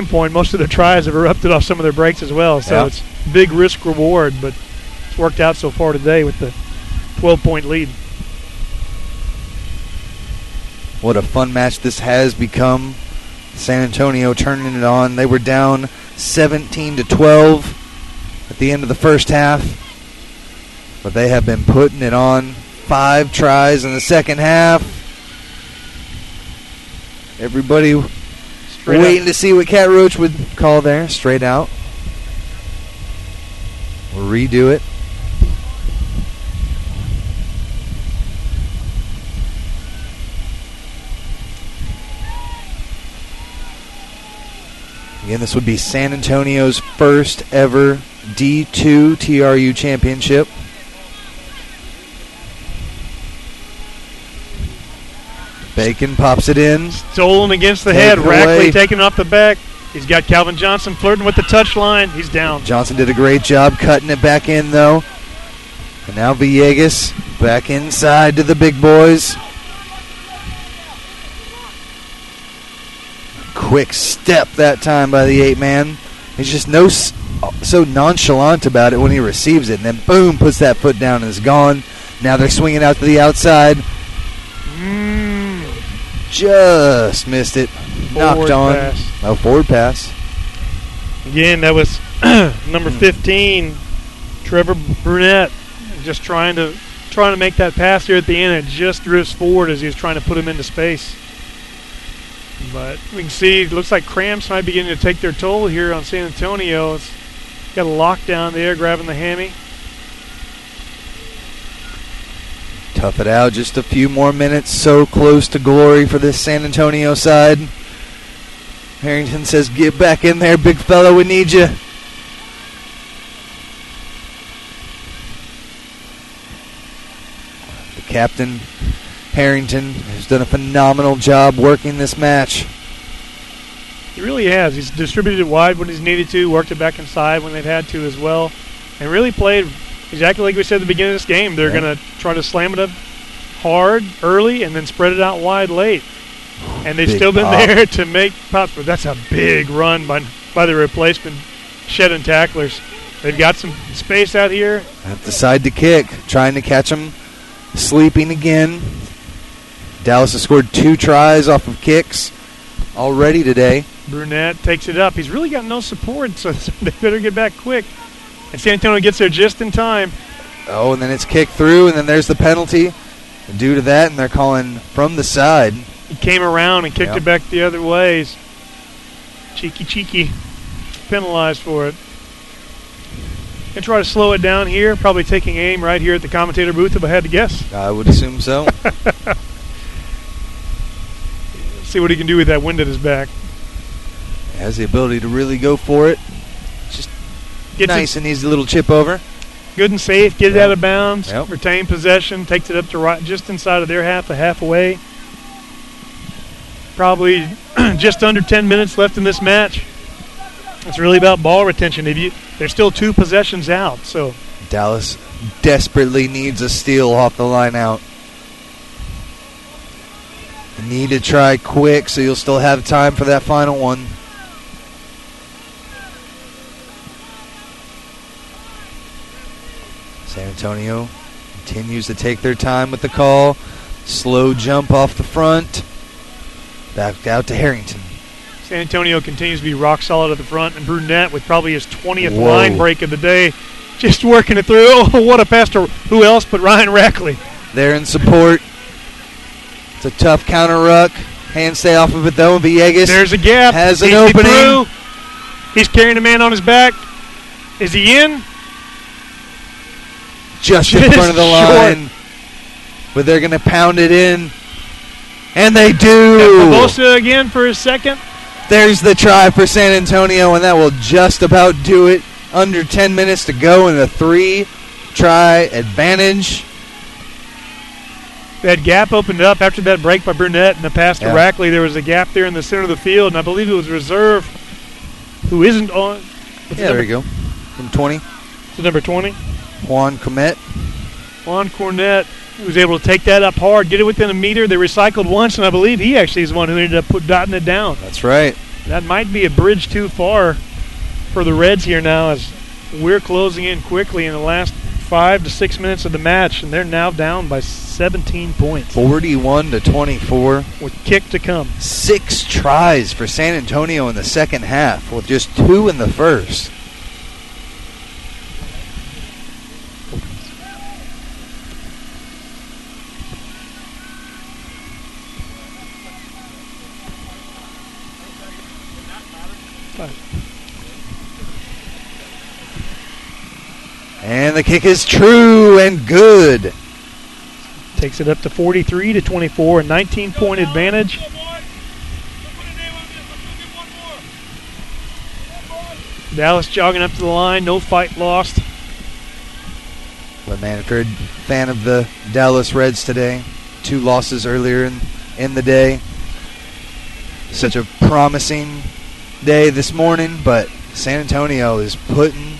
point, most of their tries have erupted off some of their breaks as well, so it's big risk-reward, but it's worked out so far today with the 12-point lead. What a fun match this has become. San Antonio turning it on. They were down 17-12 at the end of the first half, but they have been putting it on. 5 tries in the second half. Everybody waiting to see what Cat Roach would call there. Straight out. We'll redo it. Again, this would be San Antonio's first ever D2 TRU championship. Bacon pops it in. Stolen against the head. Rackley taking off the back. He's got Calvin Johnson flirting with the touchline. He's down. Johnson did a great job cutting it back in, though. And now Villegas back inside to the big boys. Quick step that time by the 8-man. He's just so nonchalant about it when he receives it. And then, boom, puts that foot down and is gone. Now they're swinging out to the outside. Just missed it. Knocked on. Pass. Forward pass. Again, that was number 15, Trevor Brunette, just trying to make that pass here at the end. It just drifts forward as he was trying to put him into space. But we can see it looks like cramps might be beginning to take their toll here on San Antonio. It's got a lockdown there, grabbing the hammy. Tough it out. Just a few more minutes. So close to glory for this San Antonio side. Harrington says, get back in there, big fella. We need you. The captain, Harrington, has done a phenomenal job working this match. He really has. He's distributed it wide when he's needed to, worked it back inside when they've had to as well, and really played exactly like we said at the beginning of this game. They're going to try to slam it up hard early and then spread it out wide late. And they've still been there to make pops. But that's a big run by the replacement shed and tacklers. They've got some space out here. At the side to kick, trying to catch them sleeping again. Dallas has scored 2 tries off of kicks already today. Brunette takes it up. He's really got no support, so they better get back quick. And San Antonio gets there just in time. Oh, and then it's kicked through, and then there's the penalty due to that, and they're calling from the side. He came around and kicked it back the other ways. Cheeky. Penalized for it. And try to slow it down here. Probably taking aim right here at the commentator booth, if I had to guess. I would assume so. See what he can do with that wind at his back. He has the ability to really go for it. Just nice and easy little chip over. Good and safe. Get it out of bounds. Retain possession. Takes it up to right, just inside of their half, a half away. Probably just under 10 minutes left in this match. It's really about ball retention. There's still 2 possessions out. So Dallas desperately needs a steal off the line out. You need to try quick so you'll still have time for that final one. San Antonio continues to take their time with the call. Slow jump off the front. Back out to Harrington. San Antonio continues to be rock solid at the front, and Brunette with probably his 20th line break of the day, just working it through. Oh, what a pass to who else but Ryan Rackley. They're in support. It's a tough counter ruck. Hands stay off of it though. Villegas. There's a gap. Has an opening. Through. He's carrying a man on his back. Is he in? Just in front of the line. But they're going to pound it in. And they do. Barbosa again for his second. There's the try for San Antonio, and that will just about do it. Under 10 minutes to go in a 3-try advantage. That gap opened up after that break by Brunette and the pass to Rackley. There was a gap there in the center of the field, and I believe it was Reserve, who isn't on. There you go. from 20. To number 20. Juan Comet. Juan Cornett was able to take that up hard, get it within a meter. They recycled once, and I delieve he actually is the one who ended up dotting it down. That's right. That might be a bridge too far for the Reds here now, as we're closing in quickly in the last 5 to 6 minutes of the match, and they're now down by 17 points. 41-24. With kick to come. 6 tries for San Antonio in the second half, with just 2 in the first. And the kick is true and good. Takes it up to 43-24, a 19-point advantage. Dallas jogging up to the line, no fight lost. But Manfred, fan of the Dallas Reds today. 2 losses earlier in the day. Such a promising day this morning, but San Antonio is putting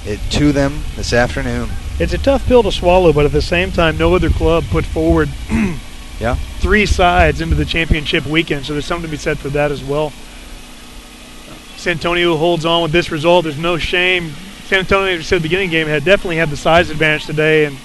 it to them this afternoon. It's a tough pill to swallow, but at the same time, no other club put forward 3 sides into the championship weekend, so there's something to be said for that as well. San Antonio holds on with this result. There's no shame. San Antonio, as we said at the beginning of the game, definitely had the size advantage today, and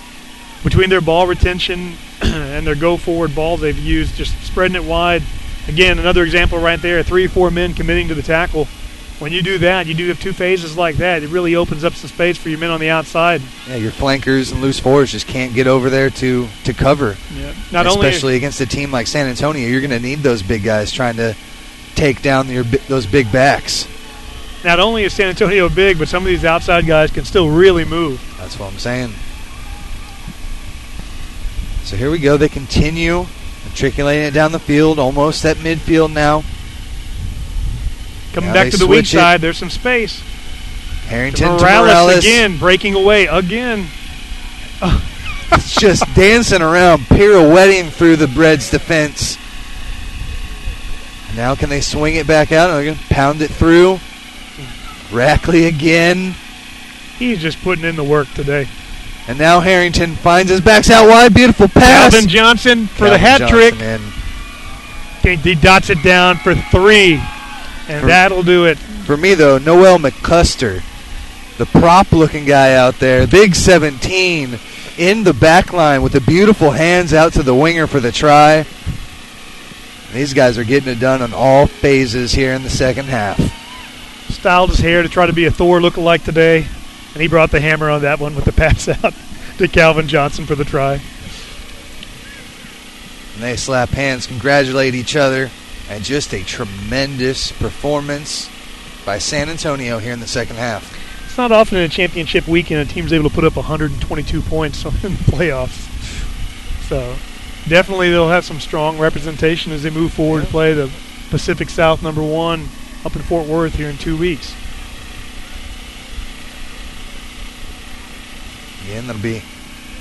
between their ball retention and their go-forward balls they've used, just spreading it wide. Again, another example right there, 3 or 4 men committing to the tackle. When you do that, you do have 2 phases like that, it really opens up some space for your men on the outside. Yeah, your flankers and loose forwards just can't get over there to cover. Yeah. Especially against a team like San Antonio, you're going to need those big guys trying to take down those big backs. Not only is San Antonio big, but some of these outside guys can still really move. That's what I'm saying. So here we go. They continue matriculating it down the field, almost at midfield now. Coming back to the weak side, there's some space. Harrington to Morales again, breaking away again. It's just dancing around, pirouetting through the Reds' defense. Now can they swing it back out? They're going to pound it through. Rackley again. He's just putting in the work today. And now Harrington finds his backs out wide. Beautiful pass. Calvin Johnson for the hat trick. He dots it down for 3. And that'll do it. For me, though, Noel McCuster, the prop-looking guy out there, big 17, in the back line with the beautiful hands out to the winger for the try. These guys are getting it done on all phases here in the second half. Styled his hair to try to be a Thor lookalike today, and he brought the hammer on that one with the pass out to Calvin Johnson for the try. And they slap hands, congratulate each other. And just a tremendous performance by San Antonio here in the second half. It's not often in a championship weekend a team's able to put up 122 points in the playoffs. So definitely they'll have some strong representation as they move forward to play the Pacific South #1 up in Fort Worth here in 2 weeks. Again, that'll be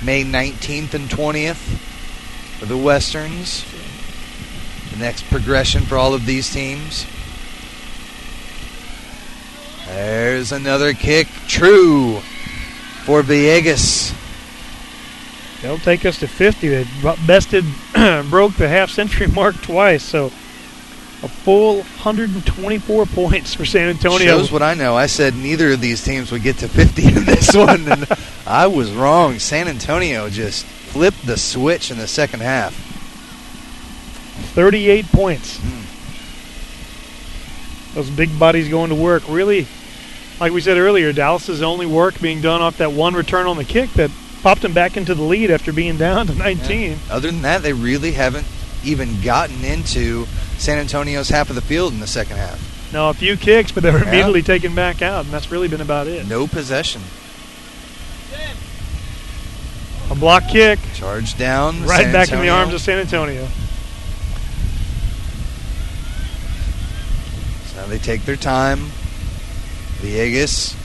May 19th and 20th for the Westerns. The next progression for all of these teams. There's another kick. True for Villegas. They'll take us to 50. They broke the half-century mark twice, so a full 124 points for San Antonio. Shows what I know. I said neither of these teams would get to 50 in this one, and I was wrong. San Antonio just flipped the switch in the second half. 38 points. Those big bodies going to work. Really, like we said earlier, Dallas's only work being done off that one return on the kick that popped them back into the lead after being down to 19. Yeah. Other than that, they really haven't even gotten into San Antonio's half of the field in the second half. No, a few kicks, but they were immediately taken back out, and that's really been about it. No possession. A block kick. Charge down. Right back in the arms of San Antonio. So now they take their time. Villegas.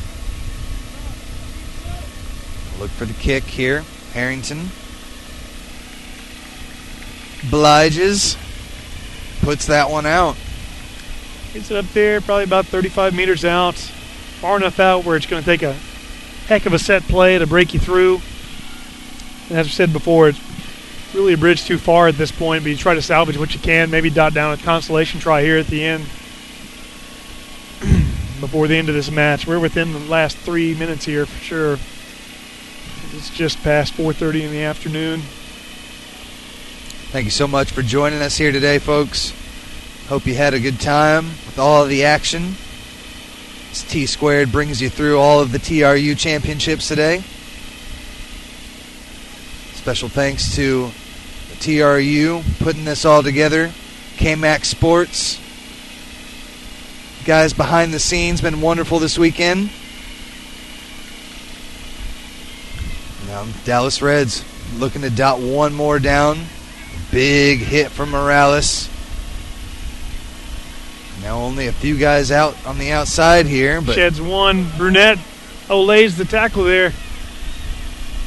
Look for the kick here. Harrington. Obliges. Puts that one out. Gets it up there, probably about 35 meters out. far enough out where it's going to take a heck of a set play to break you through. And as I said before, it's really a bridge too far at this point, but you try to salvage what you can, maybe dot down a consolation try here at the end before the end of this match. We're within the last 3 minutes here for sure. It's just past 4:30 in the afternoon. Thank you so much for joining us here today, folks. Hope you had a good time with all of the action. This T-Squared brings you through all of the TRU championships today. Special thanks to the TRU putting this all together. KMAX Sports. Guys behind the scenes, been wonderful this weekend. Now Dallas Reds looking to dot one more down. Big hit from Morales. Now only a few guys out on the outside here. But Sheds one. Brunette lays the tackle there.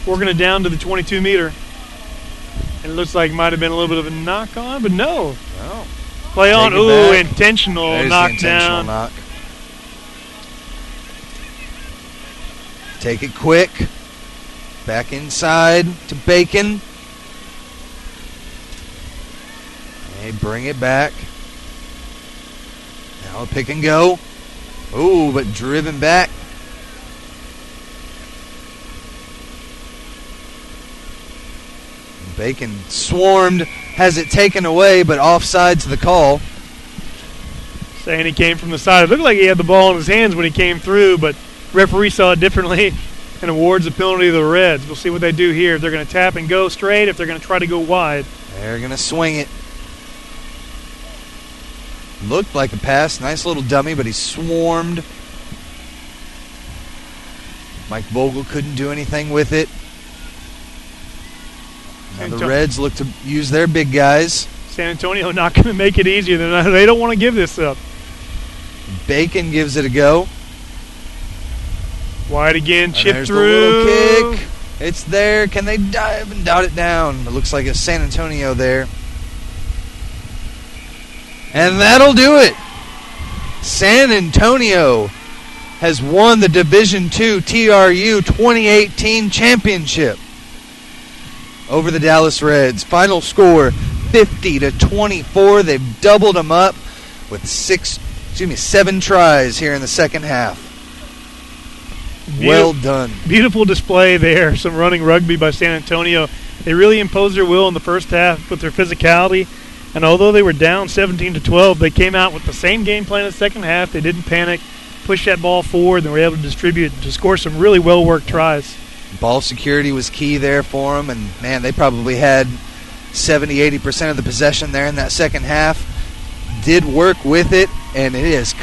Working it down to the 22-meter. And it looks like it might have been a little bit of a knock on, but no. Oh. Play on. Take it Ooh, back. intentional There's the knockdown. knock. Take it quick. Back inside to Bacon. They bring it back. Now a pick and go. Ooh, but driven back. Bacon swarmed, has it taken away, but offside to the call. Saying he came from the side. It looked like he had the ball in his hands when he came through, but referee saw it differently and awards the penalty to the Reds. We'll see what they do here. If they're going to tap and go straight, if they're going to try to go wide. They're going to swing it. Looked like a pass. Nice little dummy, but he swarmed. Mike Vogel couldn't do anything with it. Now the Reds look to use their big guys. San Antonio not going to make it easier. They don't want to give this up. Bacon gives it a go. Wide again, And chip there's through. the little kick. It's there. Can they dive and dot it down? It looks like it's San Antonio there. And that'll do it. San Antonio has won the Division II TRU 2018 championship over the Dallas Reds. Final score 50-24. They've doubled them up with 7 tries here in the second half. Well done. Beautiful display there. Some running rugby by San Antonio. They really imposed their will in the first half with their physicality. And although they were down 17-12, they came out with the same game plan in the second half. They didn't panic, pushed that ball forward, and were able to distribute to score some really well-worked tries. Ball security was key there for them, and, man, they probably had 70-80% of the possession there in that second half. Did work with it, and it has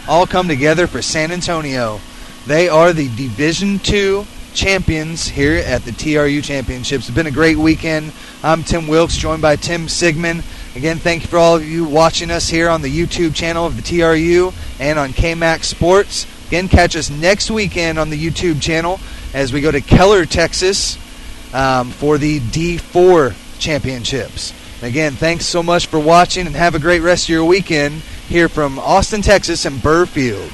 all come together for San Antonio. They are the Division II champions here at the TRU Championships. It's been a great weekend. I'm Tim Wilkes, joined by Tim Sigmund. Again, thank you for all of you watching us here on the YouTube channel of the TRU and on KMAX Sports. Again, catch us next weekend on the YouTube channel as we go to Keller, Texas for the D4 Championships. Again, thanks so much for watching and have a great rest of your weekend here from Austin, Texas and Burr Field.